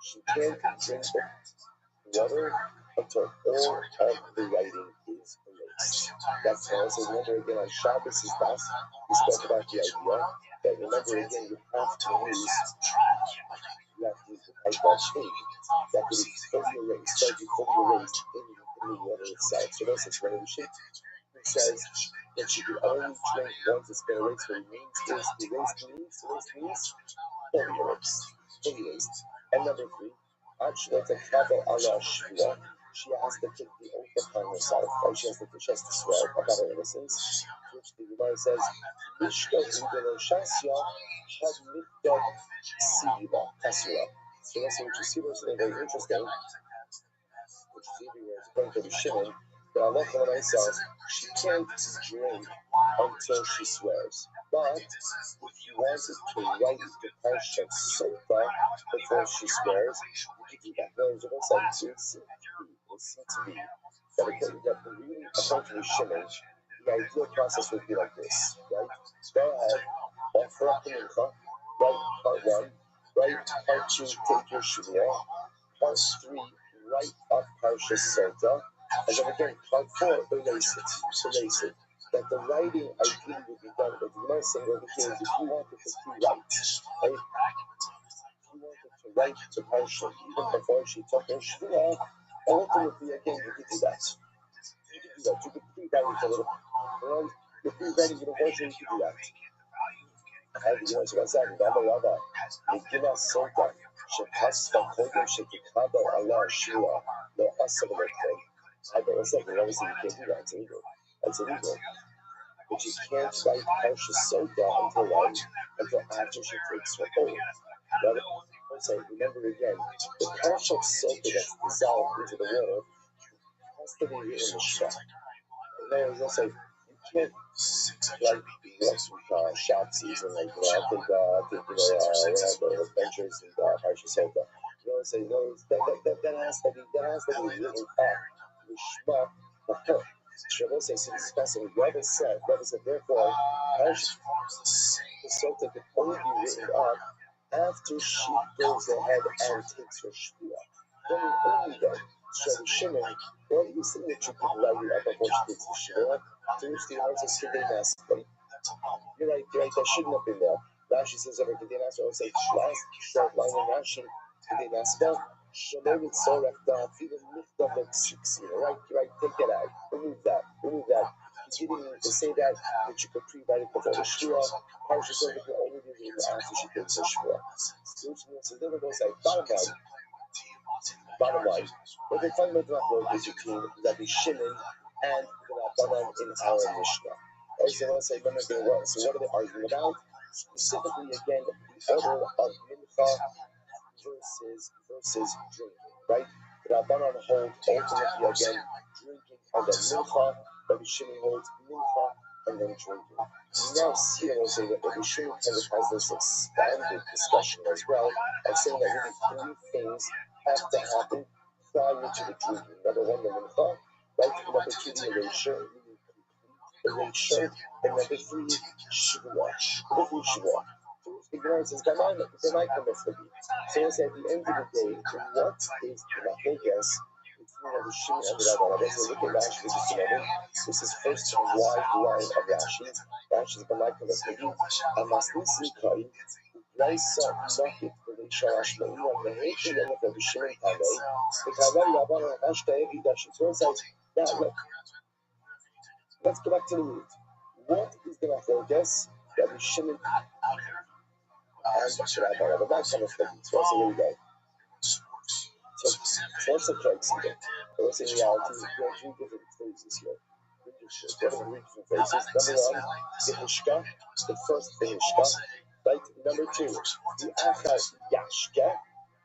She can't drink the water until all of the writing is erased. That's why I said, remember again on Shabbos is das. We spoke about the idea that remember again you have to use the type of thing that could be fully erased, that be fully erased in the water itself. So that's its relation. It says that you can only drink once it's been erased. So it means fully erased. And number three, actually, it's a travel ala shvua. She has to take the oath upon herself, right? She has to swear about her innocence, which the Gemara says, Mishka Udelo Shasya had Mikdad Siva Kasura. So that's what you see, there's something very interesting, which is everywhere, it's according to the Shimon, that Allah says she can't drink until she swears. But if you wanted to write the Parsha Sota before she swears, you could do that. No, it's also it seems to be that really, according to the Shimon, the ideal process would be like this, right? Go ahead, offer up the mincha, write part one, write part two, take your shvuah, part three, write up Parsha Sota, and then again, part four, erase it. That the writing ideally would be done, but the Gemara saying over here is if you wanted to pre-write, right? If you wanted to write the Parsha even before she took her shvuah, ultimately, again, you could do that. You could pre-write it a little bit. Right? You're pre-writing it before you could do that. And the Gemara says, Rava, Megillah Sota, Shekasva Kodem Shekikaba Allah Shua, Lo Asa V'Lekhem. I don't know, second, obviously you can't do that, it's illegal. That's illegal. But you can't write Parsha Sota until after she takes her oath. So remember again, the Parsha Sota that's dissolved into the water has to be written in the Shema. And then also, you can't like what shop season, like I think the adventures in Parsha Sota. Say no, that has to be written up. The Shema. Shabbos says it's special. Rabbi said, therefore, Parsha Sota can only be written up after she goes ahead and takes her shvuah. Only then. So the Shimon, what do you think that you could write it up before she takes the shvuah? To which the answer is Kedei Nasbon. You're right, that shouldn't have been there. Rashi says over Kedei Nasbon, I'll say last short line in Rashi, Kedei Nasbon, Shalom Yitzorach Da'afilim Michtav L'Ksiksina. Right, take that out. Remove that. You didn't need to say that you could pre-write it before the shvuah. Parsha Sota can only be written after she takes her shvuah. So there goes like bottom bottom line, what they fundamental approach is between Rabbi Shimon and the Rabbanan in our Mishnah. Right, so let's say, so what are they arguing about? Specifically, again, the order of mincha versus drinking, right? The Rabbanan hold ultimately again drinking and then mincha. Rabbi Shimon holds mincha and then drinking. You now see that also that Rabbi Shimon kind of has this expanded discussion as well, of saying that really three things have to happen prior to the drinking. Number one, the mincha, right? Number two, the erasure, and number three, shvuah. Ignorance is gaman, the might come with the beat. So let's say at the end of the day, what is the machlokes between Rabbi Shimon and the Rabbanan? Let's look at Rashi for just a moment. This is first wide line of Rashi. Rashi is the might come with the beat. Amasnisi kai, Raisa Nahit, the Sharash Ma'ina, the Haitian and the Rabbi Shimon Kamei, the Kavari Rabbanan, Ashtay, Hidashi. So it's like, yeah, look, let's go back to the root. What is the machlokes? Rabbi Shimon and Rabbanan, the might come with the beat. So here we go. So let's look at it. Let's say in reality, there are three different phrases here. Three different phrases. Number one, the Hishka, the first the Hishka. Right? Number two, the Achar Yashka,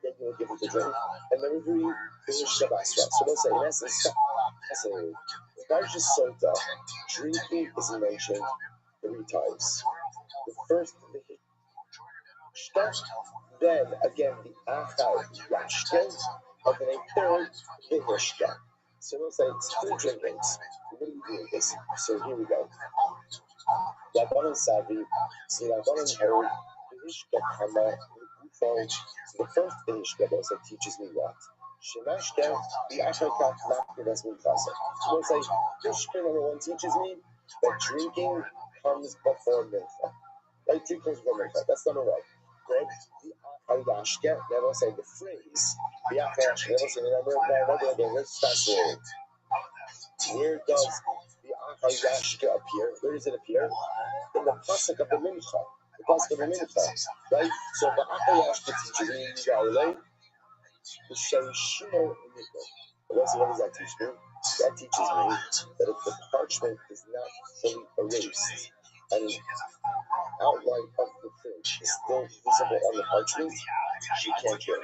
then you'll give it a drink. And number three, the Hishka Basra. So let's say, in essence, the Parsha Sota, drinking is mentioned three times. The first, the Hishka, then again the Achar Yashka, and then a third, the Hishka. So we'll say it's three drinkings. We're going to be doing this. So here we go. Rabbanan Savi, the Rabbanan heard the Hishka Kama, the first Hishka also teaches me what? Shemashka, the Achar Maknidas Minchasa. So we'll say Hishka number one teaches me that drinking comes before Mincha. Right? Drink comes before Mincha. That's number one. Good. The Achar never say the phrase. The Achar never say remember, let's fast forward. Where does the Achar appear? Where does it appear? In the pasuk of the Mincha. The pasuk of the Mincha. Right? So the Achar teaches me Yalei, the Sharishimo Mincha. What does that teach me? That teaches me that if the parchment is not fully erased and outline of the thing is still visible on the parchment, she can't drink.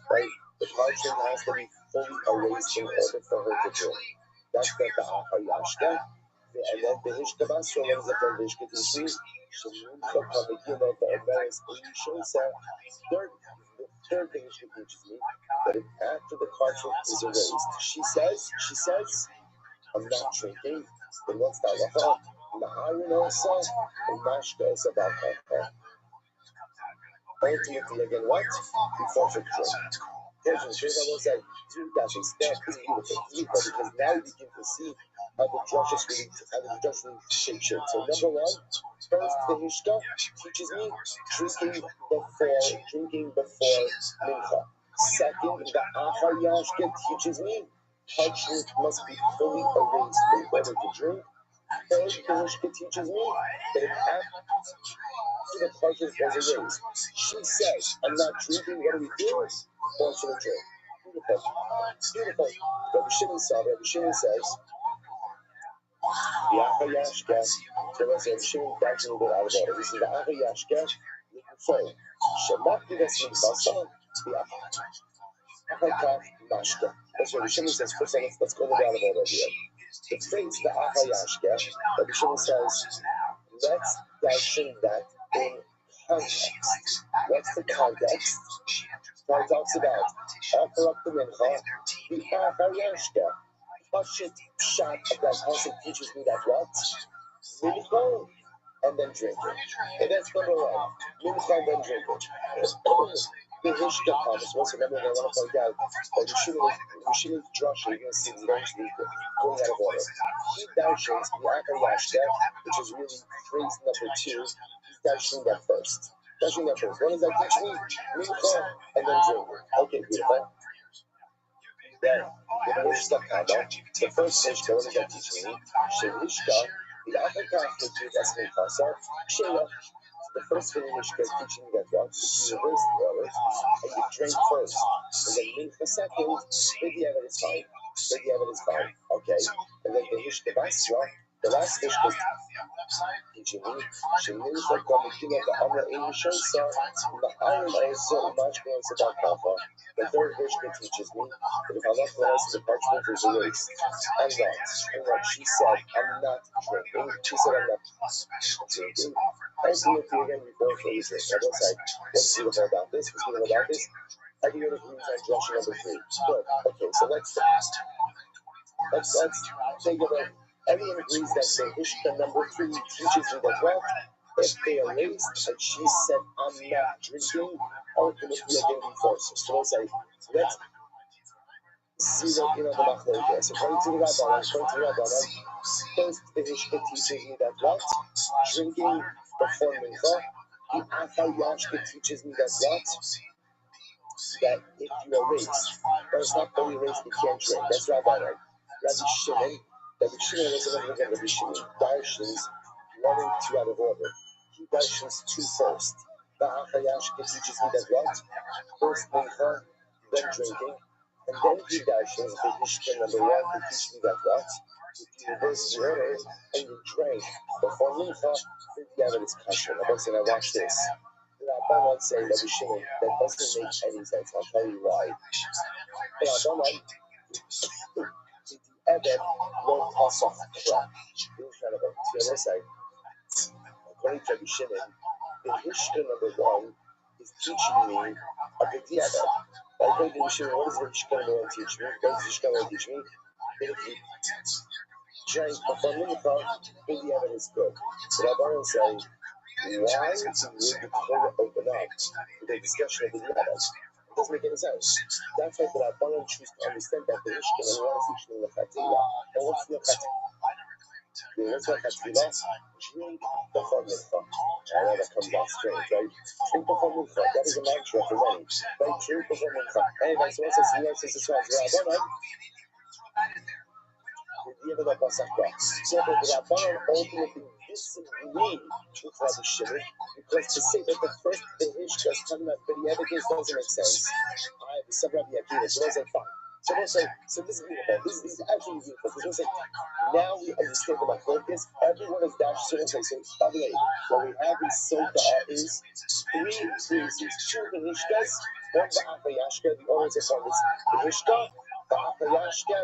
Right? The parchment has to be fully erased in order for her to drink. That's the Achar Yashka. And then the Hishka Basra, what is it from the Hishka teaching? Shemuncha Kamegila, the Omeres Elishosa. The third thing Hishka teaches me, that if after the parchment is erased, she says, I'm not drinking, then what's the halacha? Ma'arin also, and Mashka is about her. Ultimately, again, what? Before the drink. Here's I will say, that is beautiful, because now you begin to see how the Joshua really shape shit. So number one, first the Hishka teaches me drinking before Mincha. Second, the Achar Yashka teaches me parchment must be fully erased in order to drink. Third, the Hishka teaches me that if after the parchment was erased, she says, I'm not drinking, what do we do? Wants to drink. Beautiful. Rabbi Shimon says, the Achar Yashka, so let's say Rabbi Shimon backs a little bit out of order. He says, the Achar Yashka, so, Shemaknidas Minchasa, the Achar Mashka. That's what Rabbi Shimon says. First, let's go a little bit out of order here. The phrase, the Achar Yashka, Rabbi Shimon says, let's darshan that in context. What's the context? It talks about offer up the mincha, the Achar Yashka. Pashit Pshat of that passage teaches me that what? Mincha and then drinking. And that's number one. Mincha and then drinking. The Hishka promise, once remember, I want to point out that Yeshiva's drasha, you're going to see eventually going out of order. He darshans the Achar Yashka, which is really phrase number two. He's darshaning that first. What does that teach me? Mincha and then drinking. Okay, beautiful. Then, the Hishka Kama, the first Hishka, what does that teach me? Shehishka, the Achar Kaf, which is Esmin Kasa, Sheya. The first thing Mishka is teaching me that what? If you reverse the order and you drink first, and then Mincha second, maybe is fine. Maybe is fine. Okay. And then the Mishka Basra, the last Mishka is teaching me, Shemincha Kamikina the Amra in Shosa, the Iron also Mashma Sabakafa. The third Mishka teaches me that if Allah has the parchment is erased, I'm not. And what she said, I'm not drinking. She said, I'm not drinking. I see it again before for you drink. I will say, what's beautiful about this? What's beautiful about this? I can go to Greens on Joshua number 3. Good. Okay, so let's think about everyone agrees that the Ishka number 3 teaches me that what? If they are raised and she said, I'm not drinking, ultimately again before. So we'll say, let's see what the Machlokes is. According to the Rabbanan, first the Ishka teaches me that what? Drinking before Mincha. The Achal Yashka teaches me that what? That if you are raised, but it's not fully raised, you can't drink. That's Rabbanan. Rabbi Shimon was another again, Rabbi Shimon. Darshans 1 and 2 out of order. He darshans 2 first. The Achal Yashka teaches me that what? First Mincha, then drinking. And then he dashes the Ishka number 1 to teach me that what? If you reverse the order and you drank before Mincha, then the evidence is kosher. I was saying, I watch this. The Rabbanan say, Rabbi Shimon, that doesn't make any sense. I'll tell you why. The Rabbanan, the Ebed won't pass off crap. Incredible. So the other side, according to Rabbi Shimon, the Ishka number 1 is teaching me a big Ebed. According to Rabbi Shimon, what does the Ishka number 1 teach me? What does the Ishka number 1 teach me? That if you drink before Mincha, then the Ebed is good. The Rabbanan say, why would the Torah open up with a discussion of the Yabas? It doesn't make any sense. That's why the Rabbanan choose to understand that the Ishkan and one is teaching the Chatila. And what's the Chatila? What's the Chatila? Drink before Mincha. I know that comes off strange, right? Drink before Mincha. That is a mantra for many. Right? Drink before Mincha. Anyway, so what's this? The answer is this one. The Rabbanan. So the Rabbanan ultimately disagree with Rabbi Shimon because to say that the first Behishka is talking about B'di'evikis doesn't make sense. I have some Rabbi Akiva, so they'll say fine. So they'll say, so this is beautiful. This is absolutely beautiful. So they'll say, now we understand the Machlokes. Everyone is dashed to one place. So by the way, what we have in Soda is 3 reasons. 2 Behishkas, 1 Ba'achayashka. The others are called Behishka, Ba'achayashka,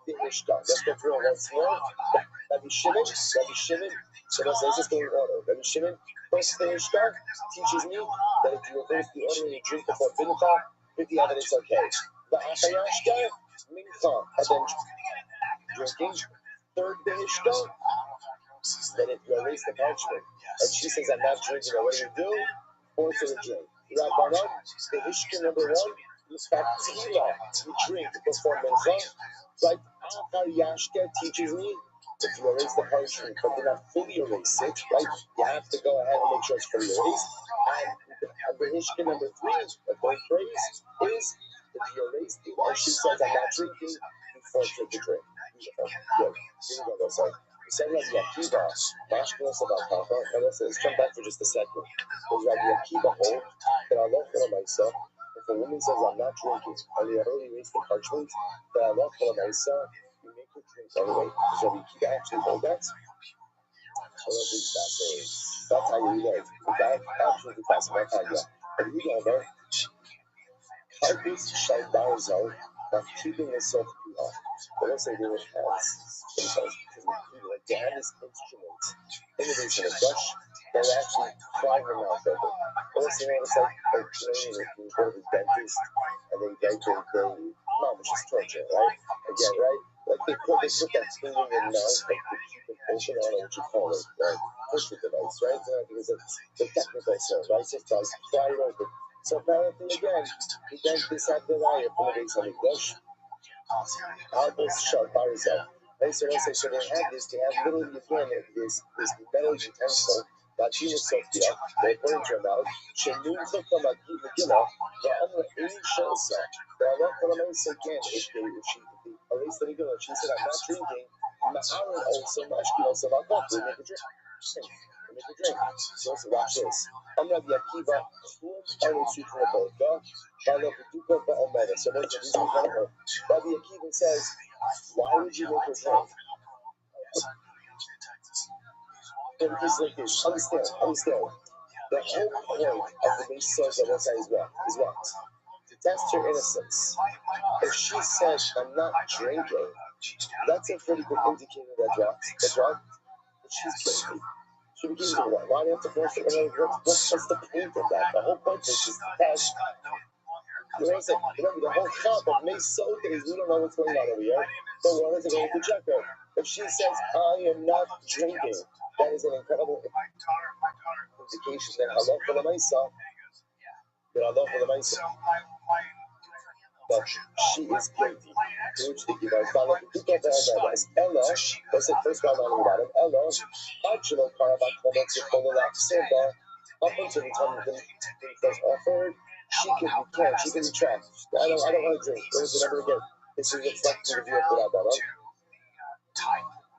the Ishka. Let's go through it once more. Rabbi Shimon. So let's just go in order. Rabbi Shimon, first the Ishka teaches me that if you reverse the order and you drink before Mincha, with the evidence okay. The Achayashka, Mincha, and then drinking. Third the Ishka, then if you erase the parchment, and she says I'm not drinking, what do? Fourth of the drink. Rabbanan, the Ishka number 1, is Fatila. You drink before Mincha. Like Achar Yashka teaches me, if you erase the parchment but do not fully erase it, right? You have to go ahead and make sure it's fully erased. And the Ishka number 3, the third phrase, is if you erase it, and she says I'm not drinking, you forfeit the drink. Beautiful. Good. Here we go, though. So we said Rabbi Akiva, Mashkinos about Papa, and let's come back for just a second. Does Rabbi Akiva hold that Allah Chalamaysa, if a woman says I'm not drinking, and they already erased the parchment, that Allah Chalamaysa, you make her drink anyway. Does Rabbi Akiva actually hold that? I love this fascinating. That's how you live. That's absolutely fascinating. That's how you live. And you know, man, Kalbis Shai Barzal, not keeping yourself pure. But let's say they would have themselves, because like they have this instrument, in addition to a brush, they're actually prying her mouth open. But let's say, it's like training if you go to the dentist, and they mom, it's just torture, right? Again, right? Like they put that thing in your mouth, like to keep it open, I don't know what you call it, right? Push device, right? Because it's the technical term, right? Just like pry it open. So apparently, again, the dentist had the riot from the base of English. Albus Sharbarizal. So they have this, they have literally again this metal utensil that you Sophia, they put into your mouth. Shenun Chokama Gila, the other eight Shelsa. The Allah Kalamais again, if she erased the regular, she said, I'm not drinking. Ma'aran also, Mashki also, we make a drink. make a drink. So watch this. Rabbi Akiva, Klum Sutra Bolka, Bala Peduka Ba'omeda. So there's a reason for her. Rabbi Akiva says, why would you make her drink? And he's like this. Understand. The whole point of the Mitzvah that was is what? To test her innocence. If she says, I'm not drinking, that's a pretty good indicator that she's guilty. She begins to what? Why do you have to force it? What's the point of that? The whole point of this is to test. Remember, the whole chap of Mitzvah is we don't know what's going on over here, so we wanted to go to check her. If she says, I am not drinking, that is an incredible indication that Allah for the Mitzvah. But she is guilty. Which the Gemara found out the Ella, what's the first one on about it? Ella, optional Karabakh comments with Kololak Silva, up until the time the drink was offered, she can be trapped. I don't want to drink. What is it ever again? This is reflecting the view of the Rabbah.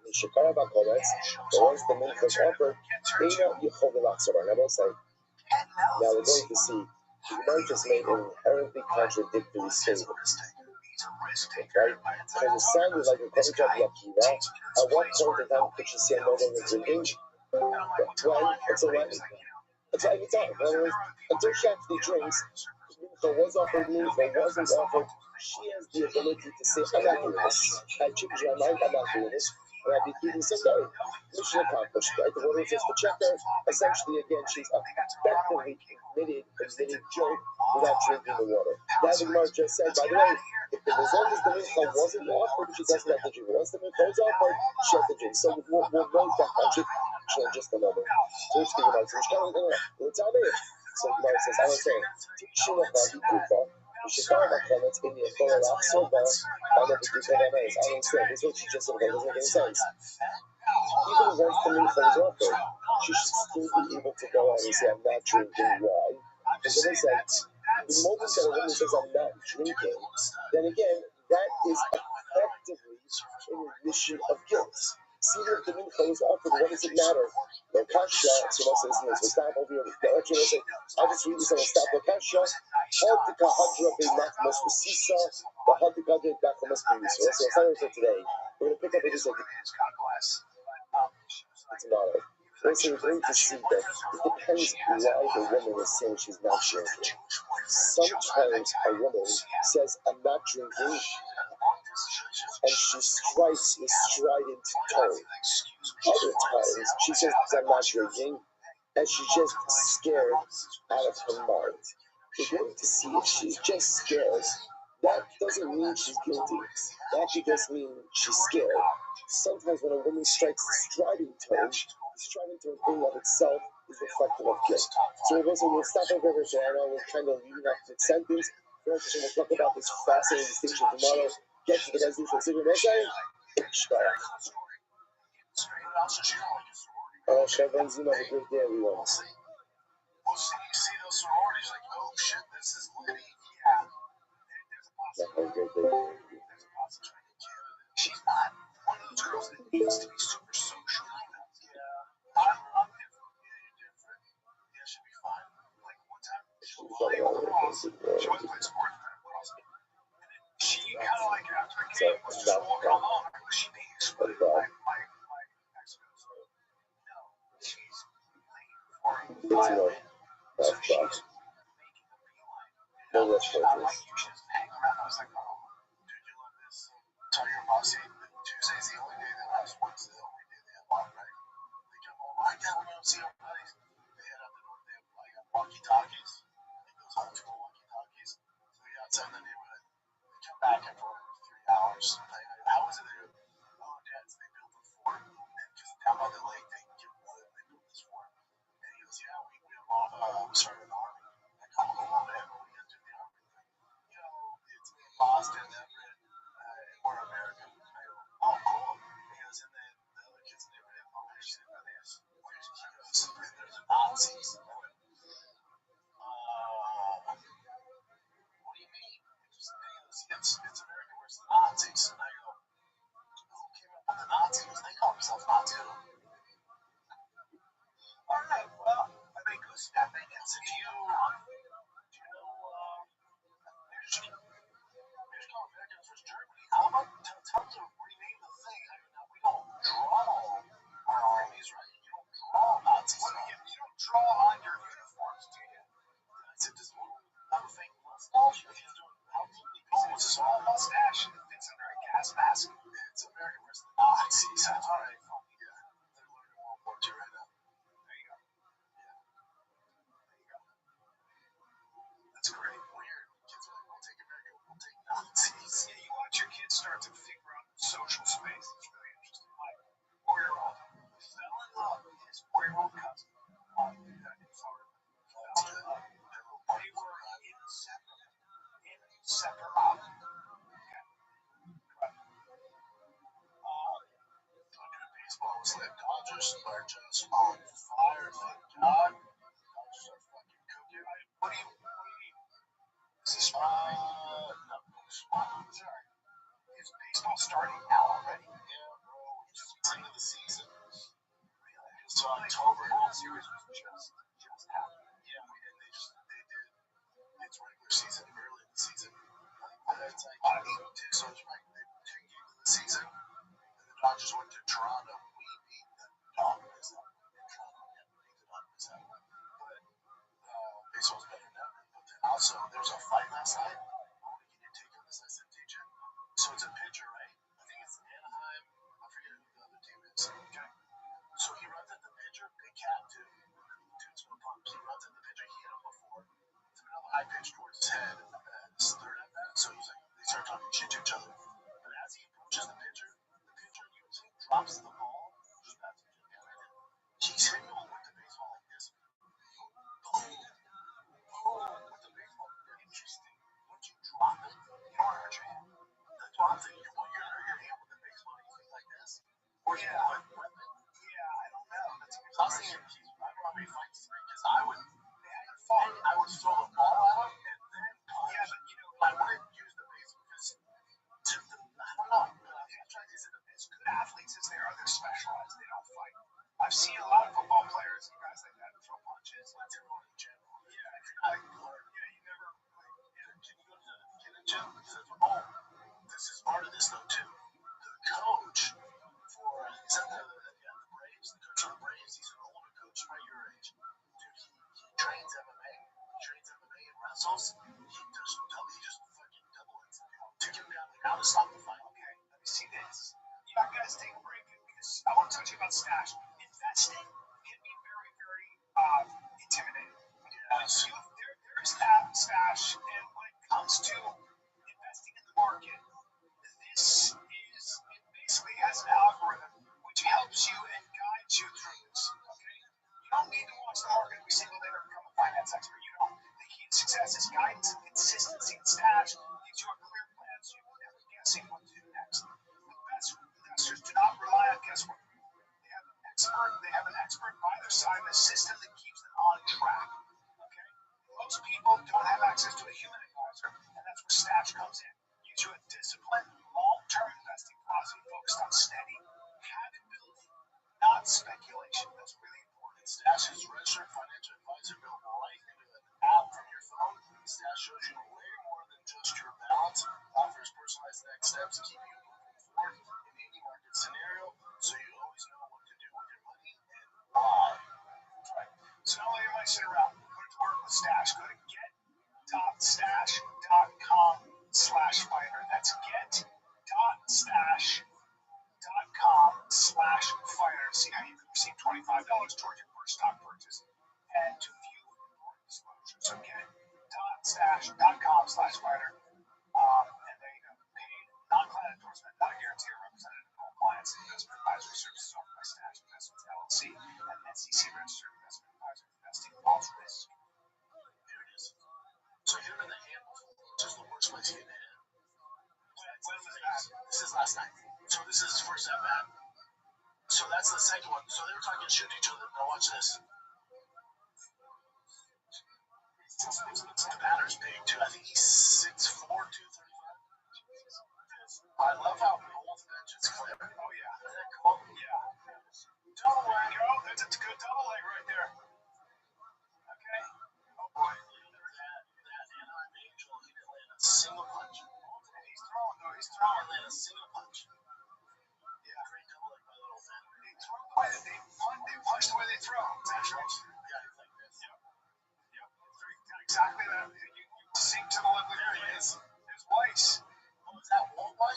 The Shekarabakh comments, but once the milk was offered, Ina Yechovilak Silva. Now, we're going to see the Gemara just made an inherently contradictory statement. Right? Because it sounded like a question of Yakiva. At what point in time could she say no longer drinking? When? Until she actually drinks, Mincha was offered, Mincha wasn't offered, she has the ability to say, I'm not doing this. I changed my mind, I'm not doing this. And Rabbi Akiva says, no, mission accomplished, right? The water says to check her. Essentially, again, she's effectively admitted guilt without drinking the water. Now the Gemara just said, by the way, as long as the Mincha wasn't offered, she doesn't have to drink. Once the Mincha was offered, she has to drink. So we'll note that contradiction in just a moment. So it's the Gemara. So the Gemara says, I was saying, Shikara comments in the Torah Silva, I don't understand. This is what she just said. That doesn't make any sense. Even once the Mincha is offered, she should still be able to go out and say, I'm not drinking. Why? Because as I said, the moment that a woman says, I'm not drinking, then again, that is effectively an admission of guilt. See if the Mincha was offered, what does it matter? No kasha, so let's listen to this. We'll stop over here. I'll just read this and we'll stop. No kasha, Hadika Hadra Be Machmas Besisa, the Hadika Be Machmas Besisa. So it's not for today. We're going to pick up it just like tomorrow. Also, we're going to see that it depends why the woman is saying she's not drinking. Sometimes a woman says, I'm not drinking, and she strikes a strident tone. Other times, she says, I'm not drinking, and she's just scared out of her mind. We're going to see if she's just scared. That doesn't mean she's guilty. That could just mean she's scared. Sometimes when a woman strikes a strident tone, the strident tone in and of itself is reflective of guilt. So we'll stop over here. So I know we're kind of leaving off the sentence. We'll talk about this fascinating distinction tomorrow. Get to the resolution. See what I'm saying? Chevron Zoom, have a great day, everyone. Have a great day. chance if you there's no Americans versus Germany. How about tell them to rename the thing? I mean, we don't draw our armies, right? You don't draw Nazis. Well, you don't draw on your uniforms, do you? I said, does one have a fake mustache? If he's doing how deeply it's a small mustache and it fits under a gas mask. It's American versus the Nazis. That's all right. Yeah. They're learning World War II right now. There you go. Yeah. There you go. That's great. Weird. Kids are like, we'll take America, we'll take Nazis. Yeah, you watch your kids start to figure out the social space. It's really interesting. My 4-year-old fell in love with his 4-year-old cousin in Florida. Fell in love. They were inseparable. Okay. Talking to baseball, it's like Dodgers are just on fire. Thank God. Dodgers are fucking cooking. What do you mean? Is this no, sorry. Is baseball starting now already? Yeah, bro. It's just beginning of the season. Really? It's October. The World Series was just happened. Yeah, and they did. It's regular season early in the season. It's like 8 so it's right. They were 2 games of the season. And the Dodgers went to Toronto. We beat the Dodgers up in Toronto. Yeah, we beat the Dodgers up. But baseball's better than ever. But then also, there was a fight last night. I want to get your take on this. I said, TJ. So it's a pitcher, right? I think it's Anaheim. I forget who the other team is. Okay. So he runs at the pitcher, big cat too. Dude's no pumps. He runs at the pitcher. He hit him before. Threw another high pitch towards his head. His third at bat. So he's like, they start talking shit to each other. But as he approaches the pitcher usually drops the ball. He's hitting him with the baseball like this. Boom. Boom. With the baseball. Interesting. Once you drop it, you don't hurt your hand. That's what I'm thinking. You're going to hurt your hand with the baseball. You think like this? Or you yeah. Yeah, I don't know. That's a good question. I don't know how many fights to make because I would throw the ball at him and then yeah, but you know, I wouldn't use the base because I don't know. I'm trying to say as good athletes as they are, they're specialized. They don't fight. I've seen a lot of football players and guys like that throw punches. Let's everyone in gym. Yeah, if you're not a killer, yeah, you never like. Yeah, can you go to the gym? This is part of this though too. The coach for is that the Braves? The coach of the Braves. He's an older coach, probably your age. Dude, he trains MMA. He trains MMA and wrestles. He just fucking double it. Take him down now to stop the fight. Okay, let me see this. Yeah, guys, take a break because I want to talk to you about stash. Investing can be very, very intimidating. Yes. There's that stash, and when it comes to investing in the market, this it basically has an algorithm which helps you and guides you through this. Okay, you don't need to watch the market every single day to become a finance expert. You don't. The key to success is guidance and consistency. And stash gives you a clear plan so you're never guessing what to do next. The best investors do not rely on guesswork. They have an expert by their side and a system that keeps them on track. Okay? Most people don't have access to a human advisor, and that's where Stash comes in. Gives you a disciplined, long-term investing philosophy focused on steady habit building, not speculation. That's really important. Stash is registered financial advisor built right into an app from your phone. Stash shows you way more than just your balance. Offers personalized next steps to keep you moving forward in any market scenario, so you always know what to do with your money and why. Right. So not only am I sit around, put it to work with Stash. Go to get.stash.com/fighter. That's get.stash.com/fighter. See how you can receive $25 towards your first stock purchase and to view important disclosures. So get.stash.com/fighter. And there you go. Paid non-client endorsement, not a guarantee or representative of all clients. Investment advisory services offered by Stash Investments LLC and SEC registered investment advisor. Investing involves risk. There it is. So hit him in the hand before, which is the worst place to get hit. When was that? This is last night. So this is his first at bat. So that's the second one. So they were talking shoot each other. Now watch this. The batter's big too. I think he's 6'4", 235. I love how Noel's bench is clear. Oh yeah. Isn't that cool? Yeah. Double leg. Oh, that's a good double leg right there. Okay.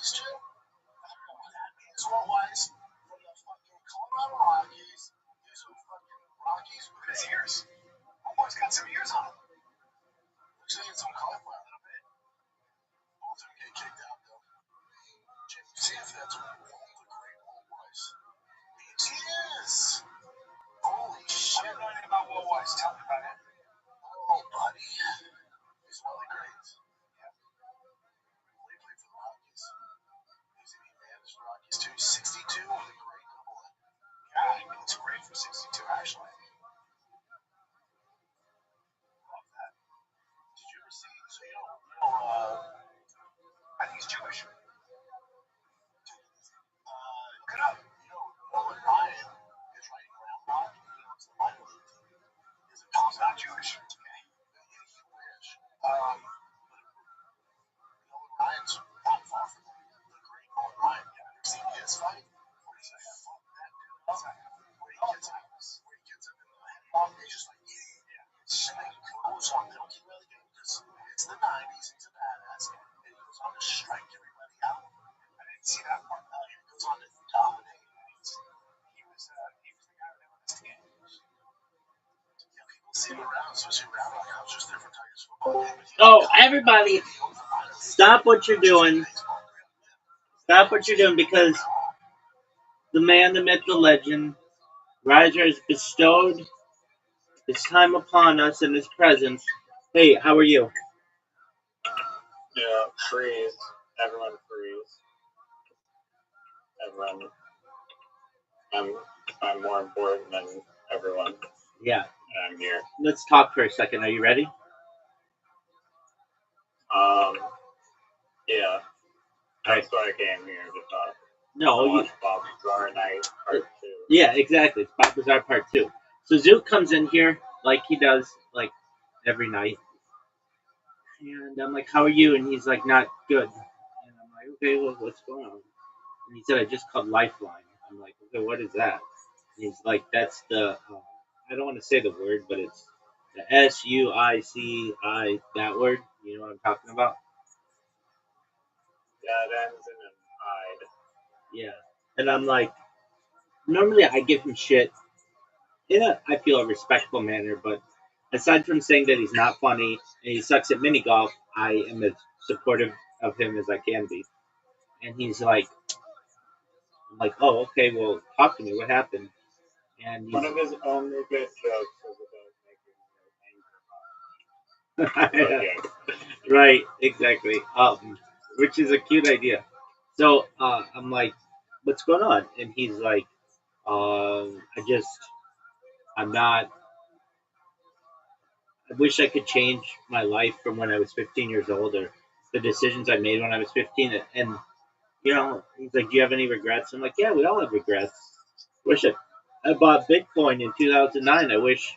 Rockies too. I don't know what that means or was from the fucking Colorado Rockies. These are fucking Rockies with his ears. Homeboy's got some ears on him. Looks like it's some cauliflower a little bit. Both of them get kicked out though. Check to see if that's what the great one was. It is. Holy shit. I don't know anything about what was. Tell me about it. Oh, buddy. He's one of the greats. Yeah. He played for the Rockies. He's an managed the Rockies too. 62 with a great double. Yeah, he looks great for 62 actually. Love that. Did you ever see? So I think he's Jewish. Look it up. Nolan Ryan is writing around rock. He owns the minor league team. He's not Jewish. Okay. He wish. Nolan Ryan's not far from the great Nolan Ryan. Yeah, I've seen his fight. Where he's like, fuck that dude. Where he gets him in the head off, and he's just like, yeah. It's just like, he goes on. They don't keep really good because it's the 90s. He's a badass. And he goes on to strike everybody out. I didn't see that part. He goes on to dominate. He was the guy that won this game. Yeah, people see him around, especially around like I was just there for Tigers football game. Oh, everybody, stop what you're doing. Stop what you're doing because the man, the myth, the legend, Riser has bestowed his time upon us in his presence. Hey, how are you? Yeah, freeze. Everyone freeze. Everyone. I'm more important than everyone. Yeah. And I'm here. Let's talk for a second. Are you ready? Yeah. That's why I came here to talk. No, watch Bob Bizarre Night Part 2. Yeah, exactly. It's Bob Bizarre Part 2. So Zoot comes in here like he does like every night. And I'm like, how are you? And he's like, not good. And I'm like, okay, well, what's going on? And he said, I just called Lifeline. I'm like, okay, what is that? And he's like, that's the, I don't want to say the word, but it's the SUICI, that word. You know what I'm talking about? That ends in an I. Yeah. And I'm like, normally I give him shit in a, I feel, a respectful manner, but aside from saying that he's not funny and he sucks at mini golf, I am as supportive of him as I can be. And he's like, I'm like, oh, okay, well, talk to me. What happened? And One of his only good jokes was about making your anger. Right, exactly. Which is a cute idea. So I'm like, what's going on? And he's like, I'm not. I wish I could change my life from when I was 15 years old or the decisions I made when I was 15. And, he's like, do you have any regrets? I'm like, yeah, we all have regrets. Wish I bought Bitcoin in 2009. I wish,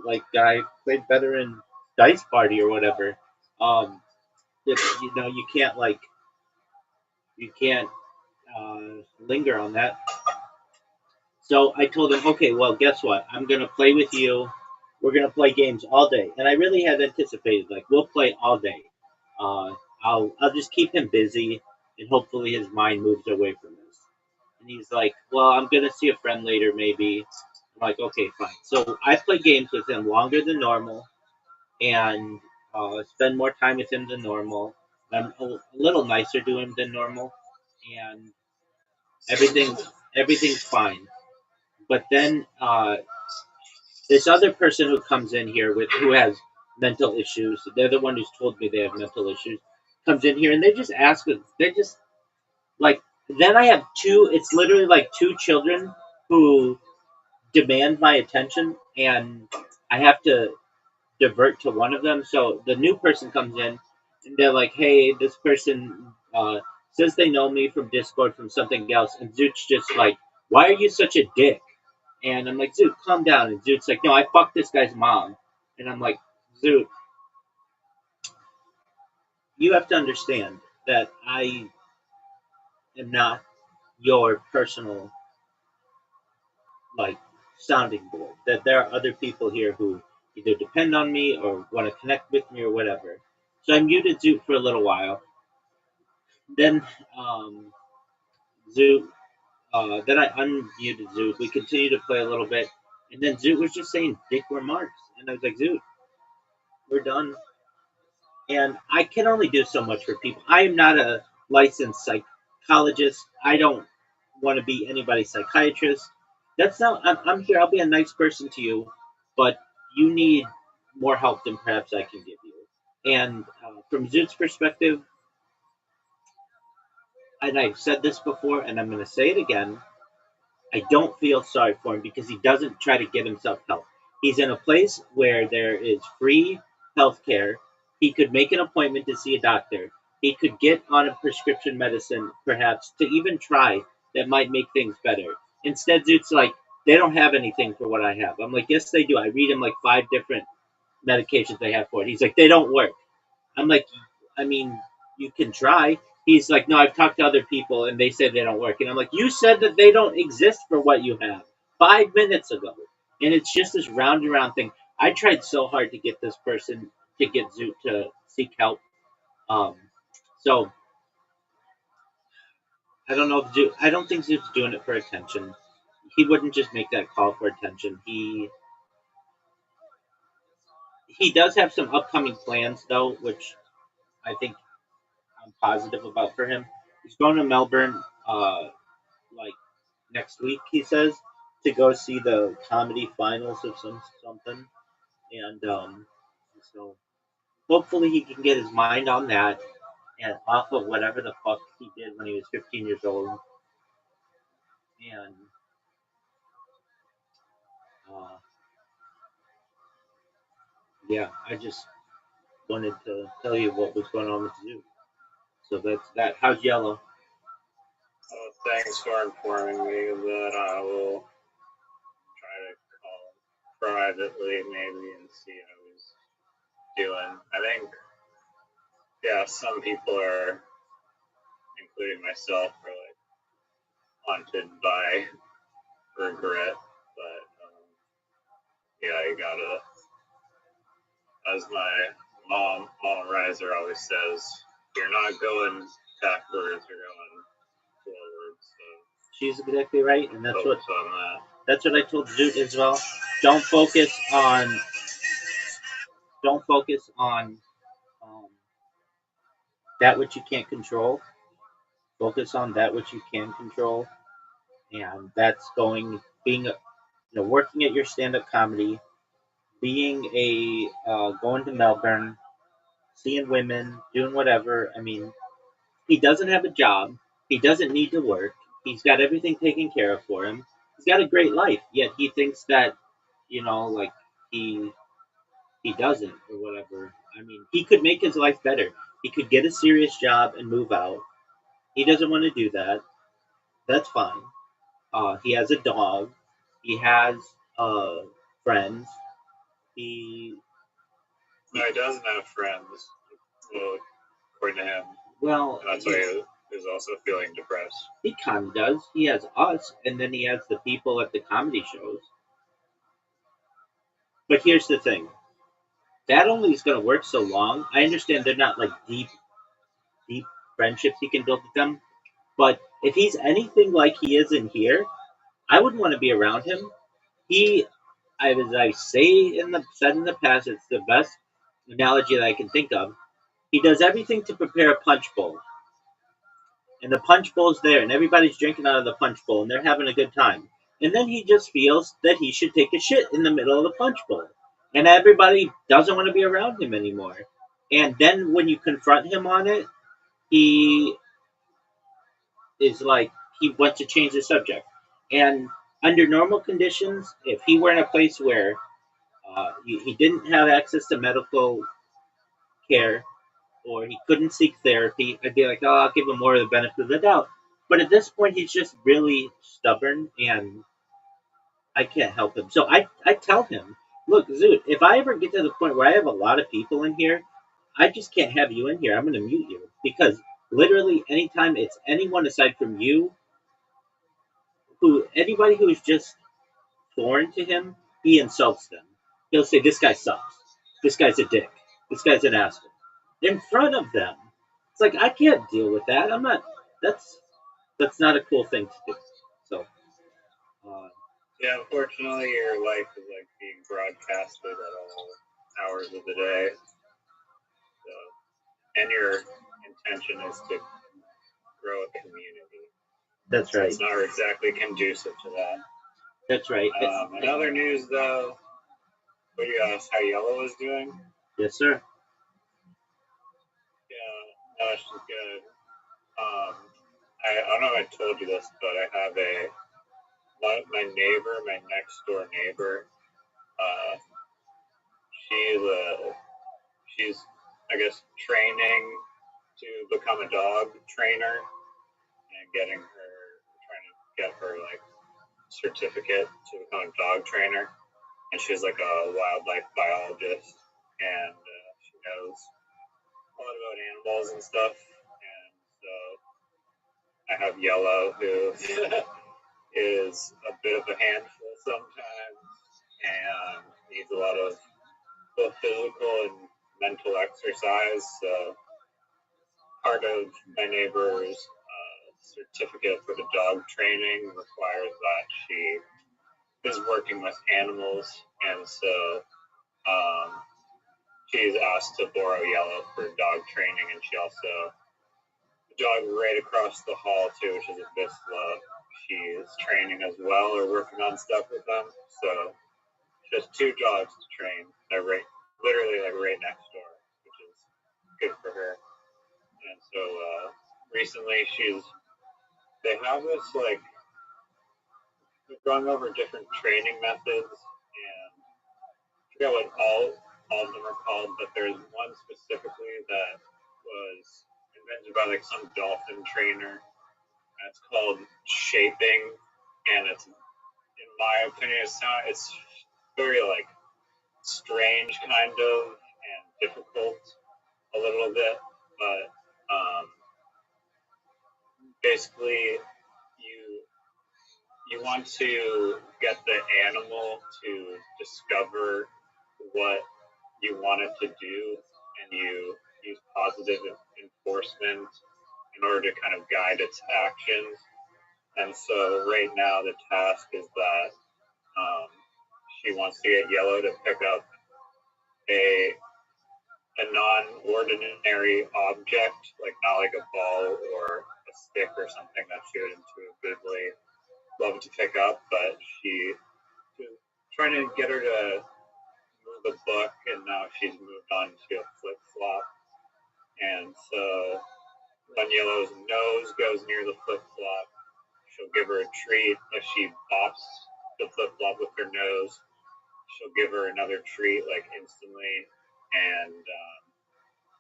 like I played better in Dice Party or whatever. You can't linger on that. So I told him, okay, well, guess what? I'm going to play with you. We're going to play games all day. And I really had anticipated, like, we'll play all day. I'll just keep him busy, and hopefully his mind moves away from this. And he's like, well, I'm going to see a friend later, maybe. I'm like, okay, fine. So I play games with him longer than normal and spend more time with him than normal. I'm a little nicer to him than normal. And everything's fine. But then this other person who comes in here who has mental issues, they're the one who's told me they have mental issues, comes in here and they just ask, they just like, then I have it's literally like two children who demand my attention and I have to divert to one of them. So the new person comes in and they're like, hey, this person says they know me from Discord from something else. And Zoot's just like, why are you such a dick? And I'm like, Zoot, calm down. And Zoot's like, no, I fucked this guy's mom. And I'm like, Zoot, you have to understand that I am not your personal, like, sounding board. That there are other people here who either depend on me or want to connect with me or whatever. So I muted Zoot for a little while. Then Zoot, then I unmuted Zoot. We continued to play a little bit, and then Zoot was just saying dick remarks, and I was like, Zoot, we're done. And I can only do so much for people. I am not a licensed psychologist. I don't want to be anybody's psychiatrist. That's not. I'm here. I'll be a nice person to you, but you need more help than perhaps I can give you. And from Zoot's perspective, and I've said this before, and I'm going to say it again. I don't feel sorry for him because he doesn't try to get himself help. He's in a place where there is free health care. He could make an appointment to see a doctor. He could get on a prescription medicine, perhaps, to even try that might make things better. Instead, it's like, they don't have anything for what I have. I'm like, yes, they do. I read him like 5 different medications they have for it. He's like, they don't work. I'm like, I mean, you can try. He's like, no, I've talked to other people and they say they don't work. And I'm like, you said that they don't exist for what you have 5 minutes ago. And it's just this round and round thing. I tried so hard to get this person to get Zoot to seek help. Um, so I don't know if Zoot. I don't think Zoot's doing it for attention. He wouldn't just make that call for attention. He does have some upcoming plans though, which I think I'm positive about for him. He's going to Melbourne, like next week. He says to go see the comedy finals of something, and so hopefully he can get his mind on that and off of whatever the fuck he did when he was 15 years old. And uh, yeah, I just wanted to tell you what was going on with the zoo. So that's that. How's Yellow? Thanks for informing me that I will try to call privately maybe and see how he's doing. I think, yeah, some people are, including myself, are like haunted by regret, but yeah, you gotta, as my mom Riser always says, you're not going backwards, you're going forward. So She's exactly right, and focus on that. that's what I told Zoot as well. Don't focus on don't focus on um, that which you can't control. Focus on that which you can control, and that's being working at your stand-up comedy, being a going to Melbourne, seeing women, doing whatever. I mean, he doesn't have a job. He doesn't need to work. He's got everything taken care of for him. He's got a great life. Yet he thinks that like he he doesn't or whatever. I mean, he could make his life better. He could get a serious job and move out. He doesn't want to do that. That's fine. He has a dog. He has uh, friends. He No, he doesn't have friends. Well, according to him, well, and that's why he is also feeling depressed. he kind of does. He has us, and then he has the people at the comedy shows. But here's the thing: that only is going to work so long. I understand they're not like deep friendships he can build with them. But if he's anything like he is in here, I wouldn't want to be around him. He, as I said in the past, it's the best analogy that I can think of. He does everything to prepare a punch bowl, and the punch bowl's there, and everybody's drinking out of the punch bowl, and they're having a good time. And then he just feels that he should take a shit in the middle of the punch bowl, and everybody doesn't want to be around him anymore. And then when you confront him on it, he is like he wants to change the subject. And under normal conditions, if he were in a place where he didn't have access to medical care or he couldn't seek therapy, I'd be like, oh, I'll give him more of the benefit of the doubt. But at this point, he's just really stubborn, and I can't help him. So I tell him, look, Zoot, if I ever get to the point where I have a lot of people in here, I just can't have you in here. I'm going to mute you because literally anytime it's anyone aside from you, anybody who is just foreign to him, he insults them. He'll say, this guy sucks. This guy's a dick. This guy's an asshole. In front of them. It's like I can't deal with that. I'm not. That's not a cool thing to do. So, uh, Yeah, unfortunately, your life is like being broadcasted at all hours of the day. So, and your intention is to grow a community. that's So right. it's not exactly conducive to that. That's right. In other news, though, what do you ask how Yellow is doing? Yes, sir. Yeah, no, she's good. I don't know if I told you this, but I have my neighbor, my next door neighbor. Uh, she's I guess training to become a dog trainer and trying to get her like certificate to become a dog trainer. And she's like a wildlife biologist, and she knows a lot about animals and stuff. And so I have Yellow, who is a bit of a handful sometimes, and needs a lot of both physical and mental exercise. So part of my neighbor's certificate for the dog training requires that she is working with animals, and so she's asked to borrow Yellow for dog training, and she also the dog right across the hall too, which is a Vizsla. She's training as well or working on stuff with them. So she has two dogs to train. They're literally like right next door, which is good for her. And so recently they have this like we've gone over different training methods, and I forget what all of them are called, but there's one specifically that was invented by like some dolphin trainer. And it's called shaping, and it's in my opinion it's very like strange kind of and difficult a little bit, but basically you want to get the animal to discover what you want it to do, and you use positive enforcement in order to kind of guide its actions. And so right now the task is that she wants to get Yellow to pick up a non-ordinary object, like not like a ball or a stick or something that she would intuitively love to pick up, but she's trying to get her to move a book, and now she's moved on to a flip-flop. And so when Yellow's nose goes near the flip-flop, she'll give her a treat. If she bops the flip-flop with her nose, she'll give her another treat like instantly. And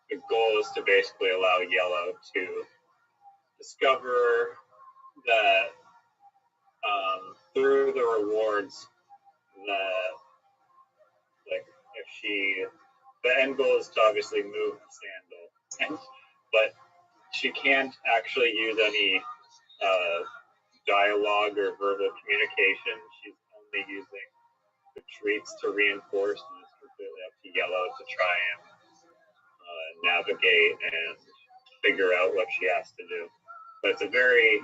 the goal is to basically allow Yellow to discover that through the rewards that like if the end goal is to obviously move the sandal, but she can't actually use any dialogue or verbal communication. She's only using the treats to reinforce, and it's completely up to Yellow to try and navigate and figure out what she has to do. But it's a very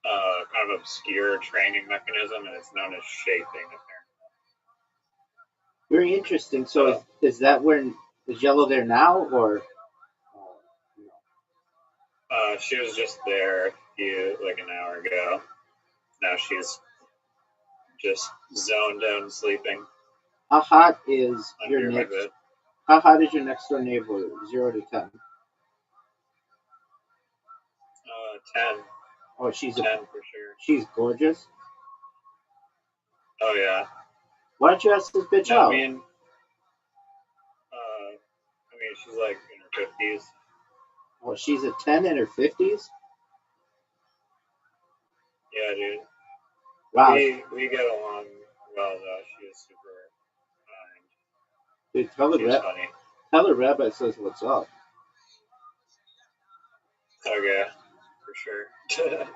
kind of obscure training mechanism, and it's known as shaping, apparently. Very interesting. So is that where is Yellow there now, or? She was just there like an hour ago. Now she's just zoned out and sleeping. How hot is your under my next? bed. How hot is your next door neighbor? 0 to 10. 10. Oh, she's 10 for sure. She's gorgeous. Oh yeah. Why don't you ask this bitch No, out? I mean, she's like in her 50s. Oh, she's a 10 in her 50s. Yeah, dude. Wow. We get along well though. She is super kind. Dude, tell the rabbi says what's up. Okay, for sure.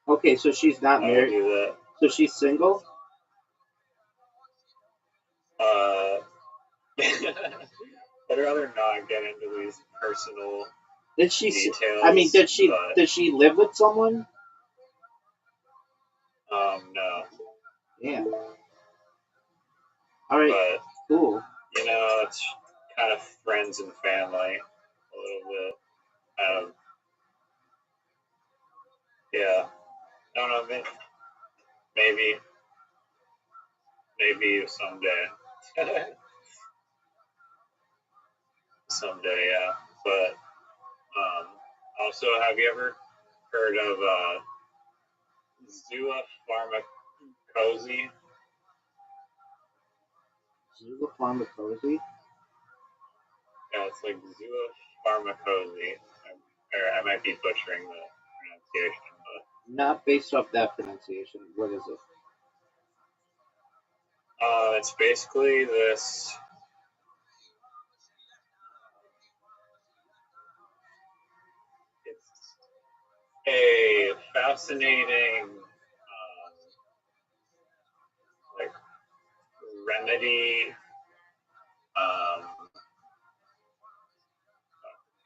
Okay, so she's not married. Do that. So she's single. I'd rather not get into these personal Did she? details. I mean, did she? But, Did she live with someone? no. Yeah. All right. But Cool. you know, it's kind of friends and family a little bit. Yeah. I don't know. Maybe someday. Someday, yeah. But also, have you ever heard of Zua pharmacosi? Zula pharmacosi. Yeah, it's like Zua pharmacosi. Or I might be butchering the pronunciation, but Not based off that pronunciation. What is it? it's basically this. It's a fascinating like remedy.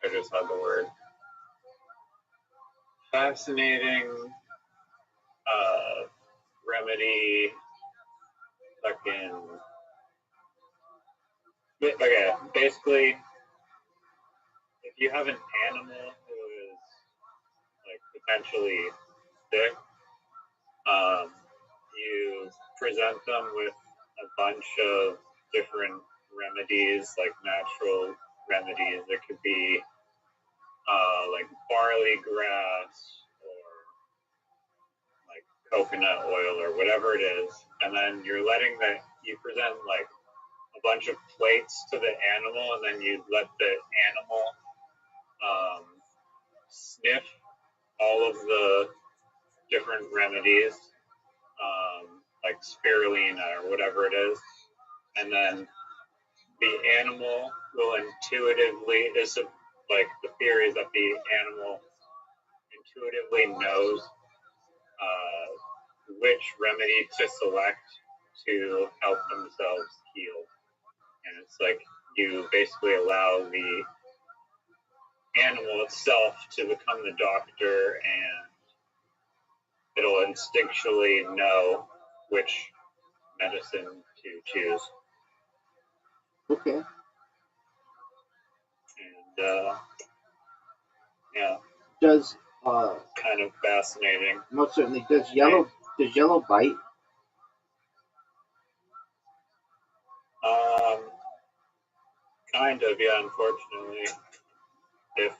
I just had the word. Fascinating remedy. Fucking. Okay, basically, if you have an animal who is like potentially sick, you present them with a bunch of different remedies, like natural remedies. It could be like barley grass or like coconut oil or whatever it is, and then you present like a bunch of plates to the animal, and then you let the animal sniff all of the different remedies, like spirulina or whatever it is, and then the animal will intuitively is like the theory is that the animal intuitively knows which remedy to select to help themselves heal, and it's like you basically allow the animal itself to become the doctor, and it'll instinctually know which medicine to choose. Okay. And yeah, Does kind of fascinating. most certainly does yellow bite? Kind of, yeah. Unfortunately, if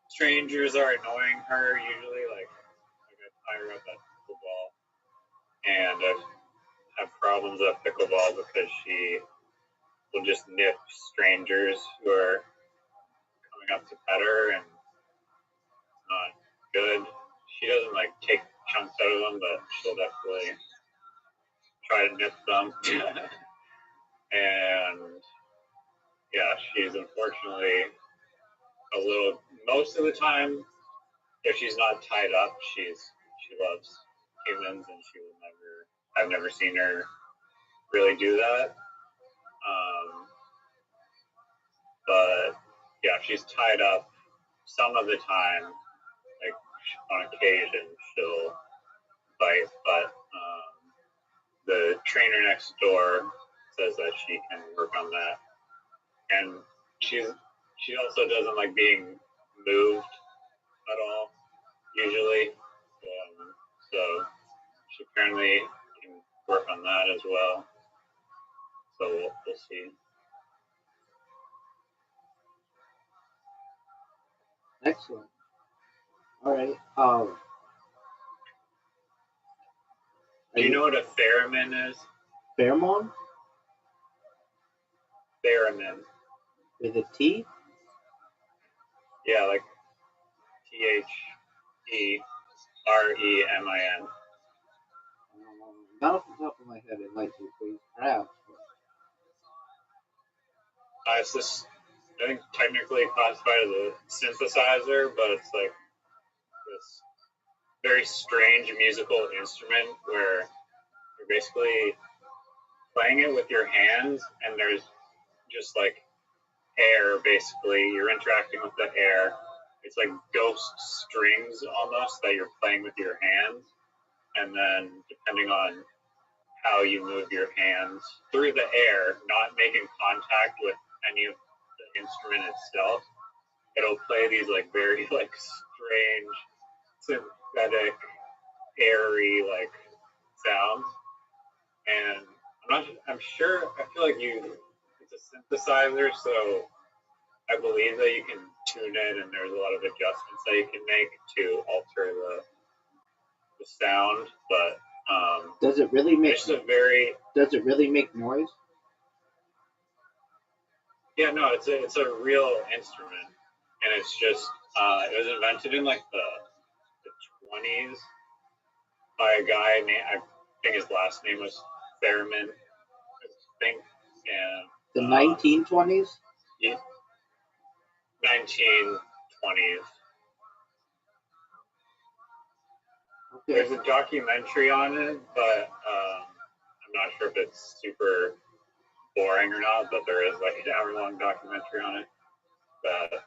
strangers are annoying her, usually like I tie her up at pickleball, and I have problems at pickleball because she will just nip strangers who are coming up to pet her, and it's not good. She doesn't like take chunks out of them, but she'll definitely try to nip them. And yeah, she's unfortunately a little. Most of the time, if she's not tied up, she loves humans, and she will never. I've never seen her really do that. But yeah, she's tied up. Some of the time, like on occasion, she'll bite, but the trainer next door says that she can work on that, and she also doesn't like being moved at all usually, so she apparently can work on that as well. So we'll see. Excellent. All right. Do you know what a theremin is? Pheromone Theremin. with a T? Yeah, like THEREMIN. Not off the top of my head, it might be, please, perhaps. It's this, I think, technically classified as a synthesizer, but it's like this very strange musical instrument where you're basically playing it with your hands, and there's just like air, basically. You're interacting with the air. It's like ghost strings almost that you're playing with your hands. And then depending on how you move your hands through the air, not making contact with any of the instrument itself, it'll play these like very like strange, synthetic, airy like sounds. And I'm sure, I feel like it's a synthesizer, so I believe that you can tune it, and there's a lot of adjustments that you can make to alter the sound. But Does it really make? it's a very Does it really make noise? yeah, no, it's a real instrument, and it's just it was invented in like the 20s by a guy named, I think his last name was Fairman, I think, and The 1920s. yeah, 1920s. Okay. There's a documentary on it, but I'm not sure if it's super boring or not. But there is like an hour-long documentary on it that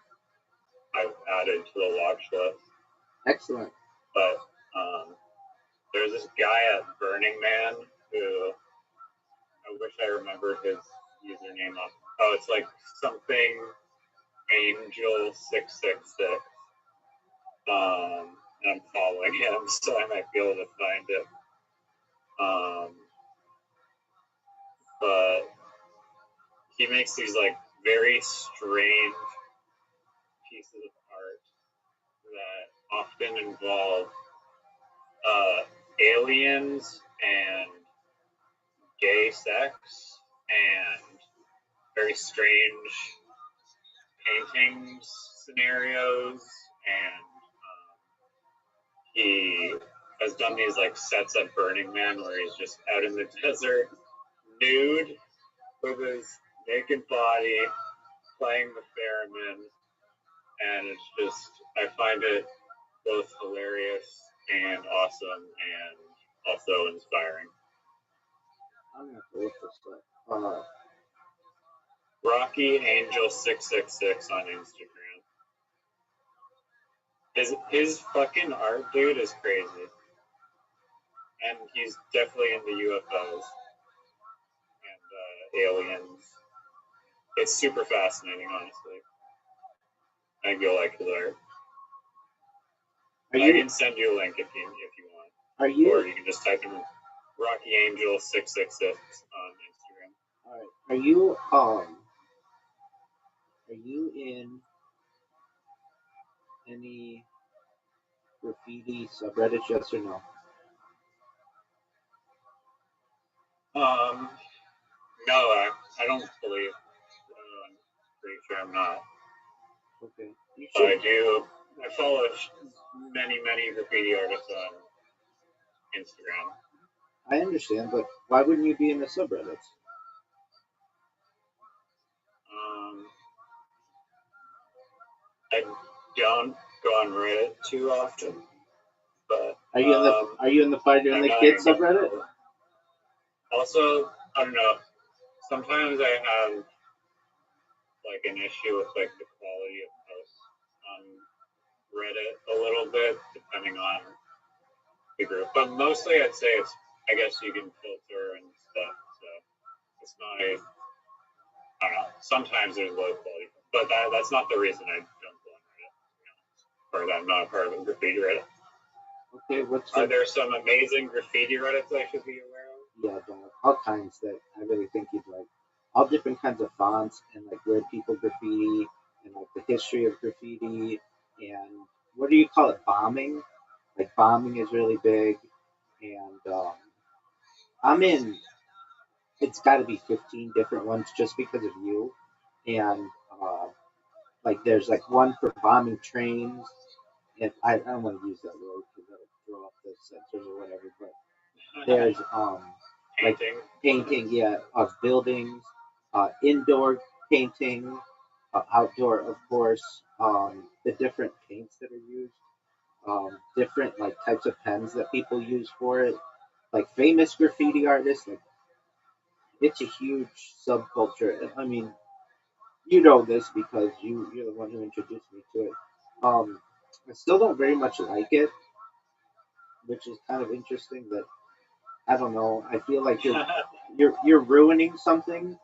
I've added to the watch list. Excellent. But there's this guy at Burning Man who I wish I remembered his username off. Oh, it's like something Angel 666. And I'm following him, so I might be able to find it. But he makes these like very strange pieces of art that often involve aliens and gay sex and very strange paintings scenarios, and he has done these like sets at Burning Man where he's just out in the desert nude with his naked body playing the theremin, and it's just, I find it both hilarious and awesome and also inspiring. I'm gonna have to look this up. Rocky Angel 666 on Instagram. His fucking art, dude, is crazy. And he's definitely into UFOs and aliens. It's super fascinating, honestly. I think you'll like his art. I can send you a link if you want. Or you can just type in Rocky Angel 666 on Instagram. All right. Are you in any graffiti subreddits? Yes or no? No, I don't believe. I'm pretty sure I'm not. Okay. I follow many graffiti artists on Instagram. I understand, but why wouldn't you be in the subreddits? I don't go on Reddit too often, but Are you in the Fighter and the Kid subreddit? Also, I don't know. Sometimes I have like an issue with like the quality of posts on Reddit a little bit, depending on the group. But mostly, I'd say it's. I guess you can filter and stuff, so it's not a. I don't know. Sometimes there's low quality, but that's not the reason I don't go on Reddit. Or that I'm not a part of the graffiti Reddit. Okay, Are there some amazing graffiti Reddits I should be aware of? Yeah, dog. All kinds that I really think you'd like. All different kinds of fonts and like where people graffiti and like the history of graffiti and what do you call it? Bombing. Like bombing is really big, and I'm in. It's got to be 15 different ones just because of you, and like there's like one for bombing trains. And I don't want to use that word because that'll throw up the sensors or whatever, but there's like painting, yeah, of buildings, indoor painting, outdoor, of course, the different paints that are used, different like types of pens that people use for it, like famous graffiti artists. Like it's a huge subculture. I mean, you know this because you're the one who introduced me to it. I still don't very much like it, which is kind of interesting. That I don't know. I feel like you're ruining something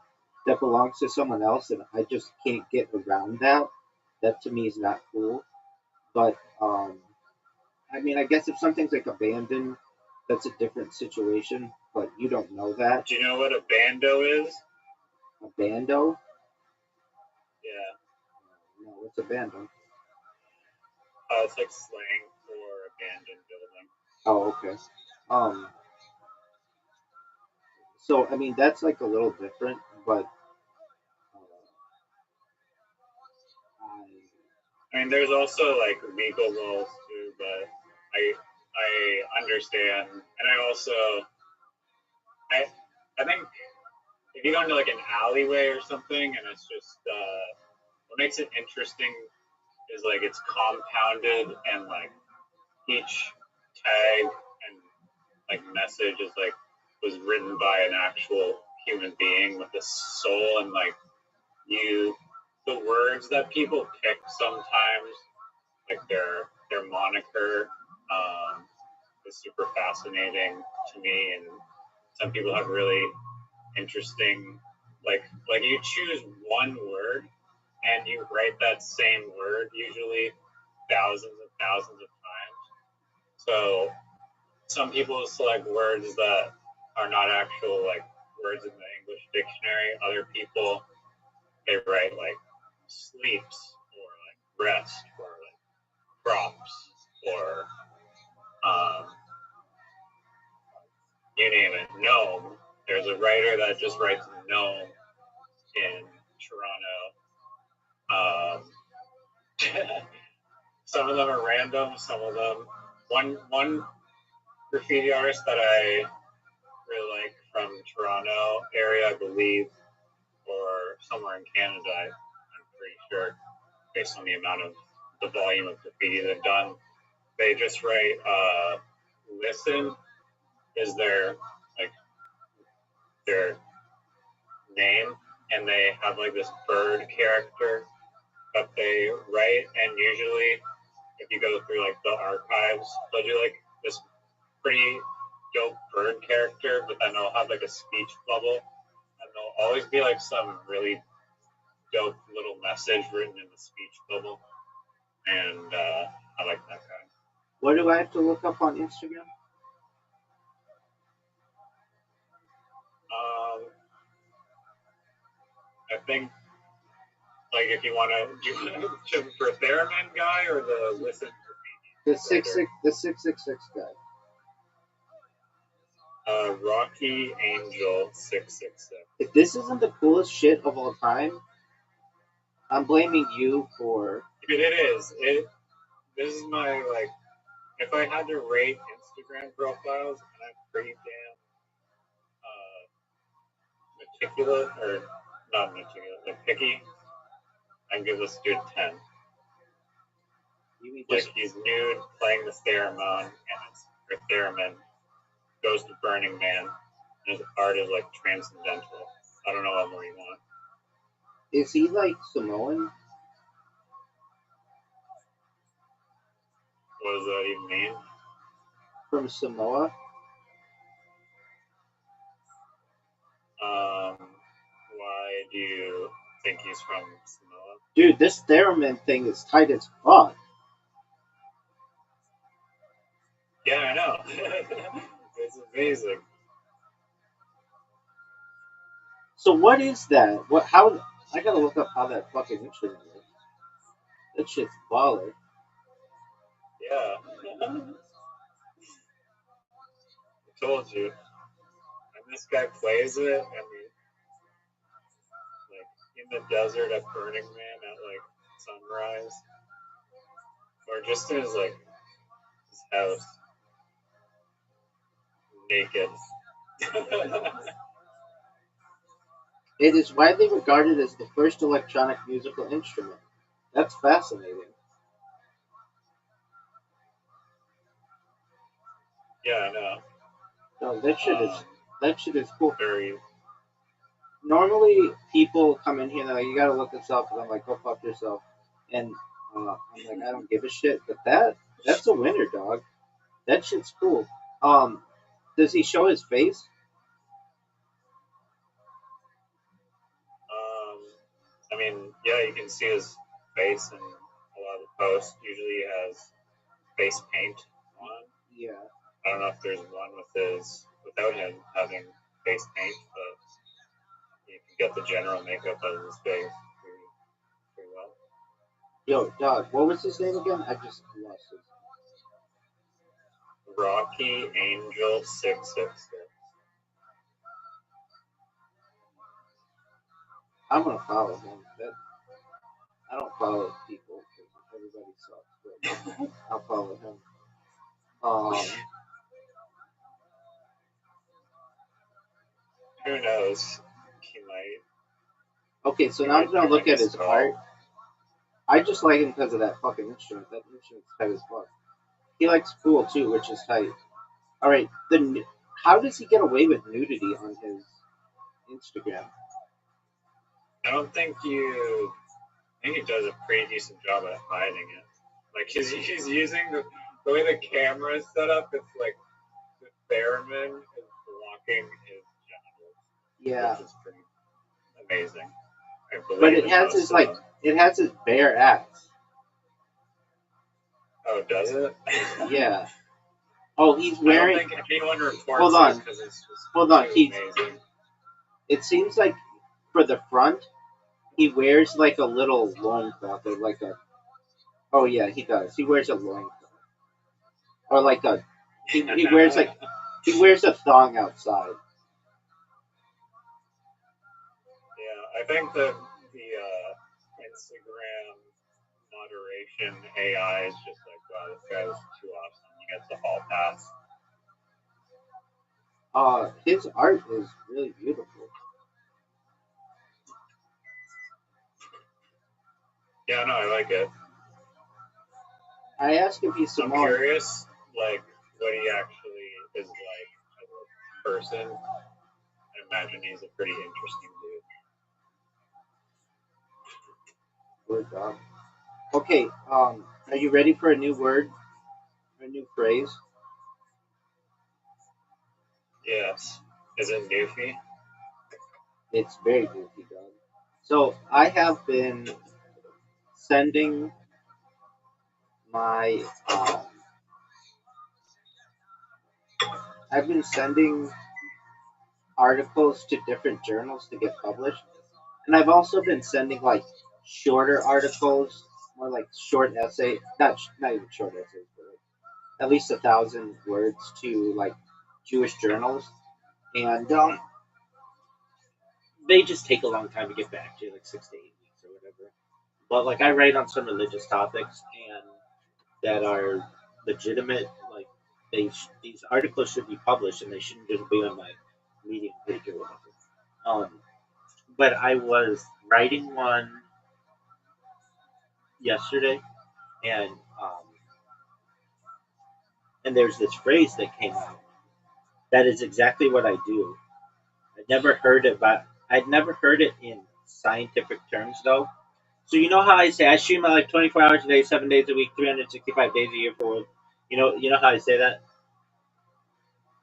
that belongs to someone else, and I just can't get around that. That to me is not cool. But I mean, I guess if something's like abandoned, that's a different situation. But you don't know that. Do you know what a bando is? A bando? Yeah. No, what's a bando? It's like slang for abandoned building. Oh, okay. Um, so I mean that's like a little different, but I mean, there's also like legal laws too, but I understand, and I also I think if you go into like an alleyway or something, and it's just what makes it interesting is like it's compounded, and like each tag and like message is like was written by an actual human being with a soul, and like you the words that people pick sometimes, like their moniker, is super fascinating to me, and some people have really interesting, like you choose one word and you write that same word usually thousands and thousands of times. So some people select words that are not actual like words in the English dictionary. Other people they write like sleeps or like rest or like crops or um, you name it, gnome. There's a writer that just writes gnome in Toronto. Some of them are random. Some of them. One graffiti artist that I really like from Toronto area, I believe, or somewhere in Canada. I'm pretty sure, based on the amount of the volume of graffiti they've done. They just write "listen" is their name, and they have like this bird character that they write, and usually if you go through like the archives, they'll do like this pretty dope bird character, but then they'll have like a speech bubble, and there'll always be like some really dope little message written in the speech bubble, and I like that guy. what do I have to look up on Instagram? I think like if you want to do for Theremin guy or the listen The writer. 666 guy. Rocky Angel 666. If this isn't the coolest shit of all time, I'm blaming you for. Dude, it is. This is my like. If I had to rate Instagram profiles, and I'm pretty damn meticulous, or not meticulous, like picky, I'd give this dude 10. You mean Like just he's nude playing the theremin, and it's or theremin goes to Burning Man, and his art is like transcendental. I don't know what more you want. is he like Samoan What does that even mean? from Samoa? Why do you think he's from Samoa? Dude, this theremin thing is tight as fuck. Yeah, I know. It's amazing. So what is that? What? How? I gotta look up how that fucking instrument is. That shit's baller. Yeah. I told you. And this guy plays it, and he, like in the desert at Burning Man at like sunrise, or just in his like his house, naked. It is widely regarded as the first electronic musical instrument. That's fascinating. Yeah, I know. No, that shit is Um, cool. very normally people come in here and they're like, you gotta look this up, and I'm like, go fuck yourself. And I'm like, I don't give a shit. But that's a winner, dog. That shit's cool. Does he show his face? I mean, yeah, you can see his face in a lot of the posts. Usually he has face paint on. Yeah. I don't know if there's one without him having face paint, but you can get the general makeup of his face pretty well. Yo, dog, what was his name again? I just lost it. Rocky Angel 666. I'm gonna follow him. I don't follow people because everybody sucks. But I'll follow him. Who knows? He might. Okay, so He now I'm might gonna look join at us his all. art. I just like him because of that fucking instrument. That instrument's tight as fuck. He likes pool too, which is tight. All right, how does he get away with nudity on his Instagram? I don't think you. I think he does a pretty decent job at hiding it. Like he's using the way the camera is set up. It's like the theremin is blocking his genitals, Yeah, which is pretty amazing. I but believe it in has most his of them. it has his bare ass. Oh, does it? Yeah. Oh, he's I don't wearing. think anyone reports Hold on. it because it's just Hold on. too amazing. It seems like for the front, he wears like a little loincloth or like a. Oh yeah, he does. He wears a loincloth or like a. He wears like he wears a thong outside. Yeah, I think that the Instagram moderation AI is just like, wow, this guy is too awesome. He gets the hall pass. His art is really beautiful. Yeah, no, I like it. I asked if he's I'm Samoan. curious, like, what he actually is like as a person. I imagine he's a pretty interesting dude. Word dog. Okay. Are you ready for a new word? A new phrase? Yes. Is it Newfie? It's very goofy, dog. So I have been sending my I've been sending articles to different journals to get published, and I've also been sending like shorter articles, more like short essay, not even short essays, but like at least 1,000 words to like Jewish journals, and they just take a long time to get back to, like 6 to 8 weeks or whatever. But like I write on some religious topics and that are legitimate. Like these articles should be published and they shouldn't just be on my Medium page or whatever. But I was writing one yesterday, and um, and there's this phrase that came out that is exactly what I do. I'd never heard it in scientific terms though. So you know how I say I stream at like 24 hours a day, 7 days a week, 365 days a year for, you know how I say that.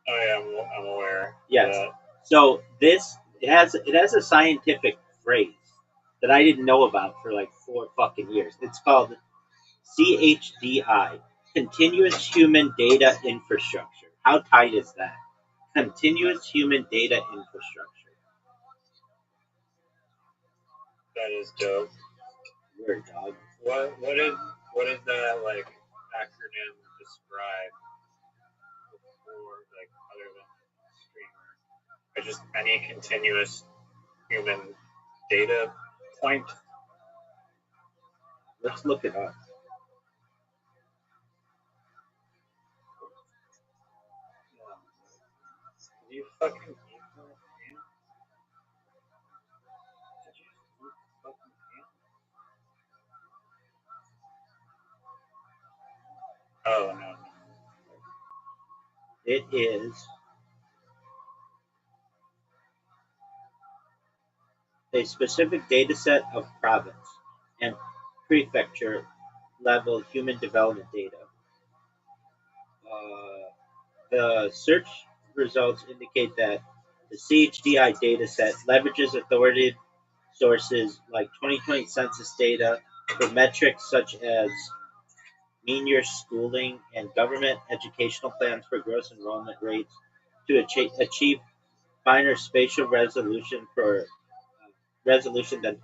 Oh yeah, I'm aware of Yes. that. So it has a scientific phrase that I didn't know about for like 4 fucking years. It's called CHDI, Continuous Human Data Infrastructure. How tight is that? Continuous Human Data Infrastructure. That is dope. Word dog. What is that like acronym describe for like other than streamer? Or just any continuous human data point? Let's look it up. Did you fucking eat that, man? Did you eat fucking ham? Oh no. It is a specific dataset of province and prefecture level human development data. The search results indicate that the CHDI dataset leverages authoritative sources like 2020 census data for metrics such as mean year schooling and government educational plans for gross enrollment rates to achieve finer spatial resolution than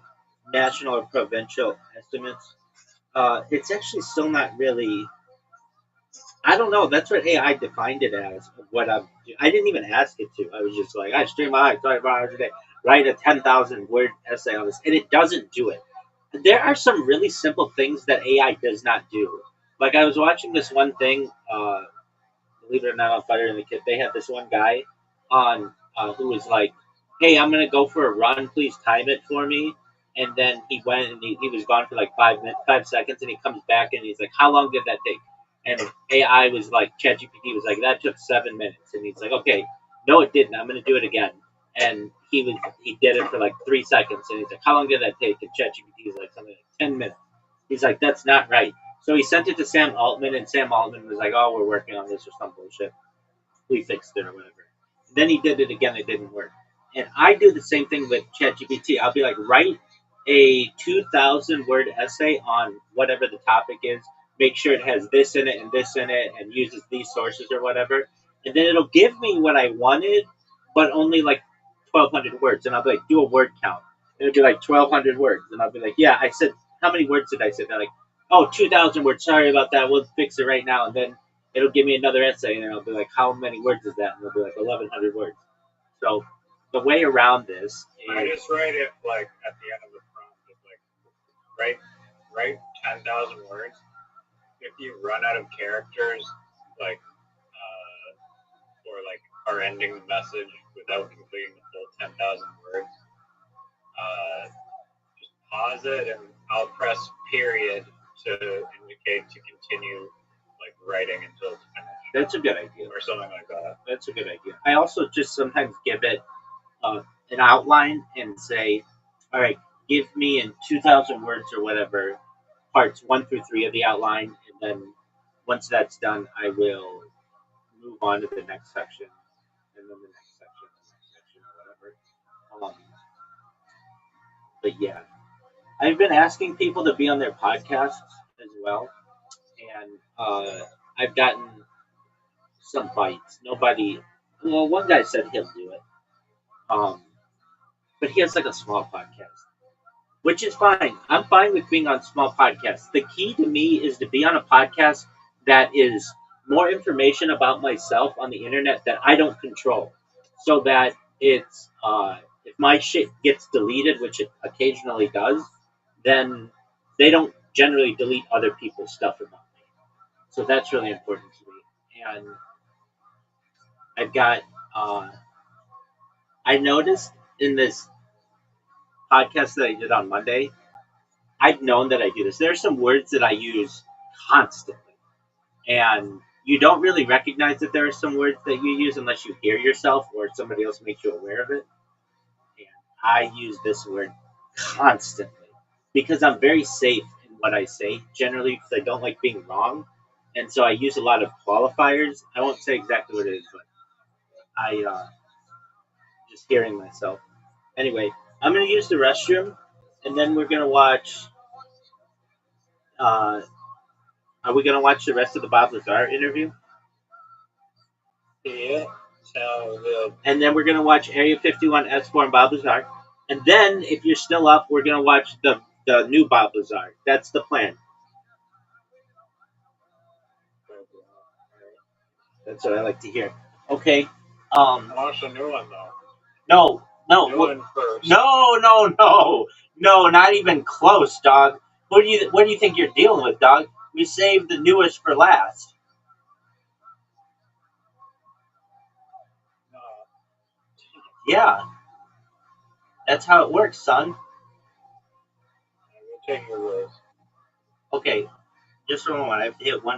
national or provincial estimates. It's actually still not really. I don't know. That's what AI defined it as. What I'm. I didn't even ask it to. I was just like, I stream my 24 hours a day. Write a 10,000 word essay on this, and it doesn't do it. There are some really simple things that AI does not do. Like I was watching this one thing. Believe it or not, on Fighter and the Kid, they had this one guy on who was like, "Hey, I'm gonna go for a run. Please time it for me." And then he went and he was gone for like 5 minutes, 5 seconds, and he comes back and he's like, "How long did that take?" And AI was like, ChatGPT was like, "That took 7 minutes." And he's like, "Okay, no, it didn't. I'm gonna do it again." And he did it for like 3 seconds, and he's like, "How long did that take?" And ChatGPT was like, something like 10 minutes. He's like, "That's not right." So he sent it to Sam Altman, and Sam Altman was like, "Oh, we're working on this or some bullshit. We fixed it or whatever." Then he did it again. It didn't work. And I do the same thing with ChatGPT. I'll be like, write a 2,000 word essay on whatever the topic is. Make sure it has this in it and this in it, and uses these sources or whatever. And then it'll give me what I wanted, but only like 1,200 words. And I'll be like, do a word count. And it'll be like 1,200 words. And I'll be like, yeah, I said, how many words did I say? They're like, oh, 2,000 words. Sorry about that. We'll fix it right now. And then it'll give me another essay, and I'll be like, how many words is that? And it'll be like 1,100 words. So the way around this I is just write it like at the end of the prompt. It's like write 10,000 words. If you run out of characters, like or like are ending the message without completing the full 10,000 words, just pause it and I'll press period to indicate to continue like writing until it's finished. that's a good idea. Or something like that. That's a good idea. I also just sometimes give it an outline and say, all right, give me in 2,000 words or whatever parts 1 through 3 of the outline, and then once that's done, I will move on to the next section, and then the next section, or whatever. But yeah, I've been asking people to be on their podcasts as well, and I've gotten some bites. Nobody. Well, one guy said he'll do it, um, but he has like a small podcast, which is fine. I'm fine with being on small podcasts. The key to me is to be on a podcast that is more information about myself on the internet that I don't control, so that it's if my shit gets deleted, which it occasionally does, then they don't generally delete other people's stuff about me. So that's really important to me. And I've got I noticed in this podcast that I did on Monday, I've known that I do this. There are some words that I use constantly, and you don't really recognize that there are some words that you use unless you hear yourself or somebody else makes you aware of it. And I use this word constantly because I'm very safe in what I say, generally because I don't like being wrong. And so I use a lot of qualifiers. I won't say exactly what it is, but I just hearing myself. Anyway, I'm going to use the restroom, and then we're going to watch. Uh, are we going to watch the rest of the Bob Lazar interview? Yeah, sounds good. And then we're going to watch Area 51 S4 and Bob Lazar. And then, if you're still up, we're going to watch the new Bob Lazar. That's the plan. That's what I like to hear. Okay. Watch the new one though. No. New one first. No, not even close, dog. What do you think you're dealing with, dog? We saved the newest for last. Yeah. That's how it works, son. We'll take your words. Okay. Just for a moment, I have to hit one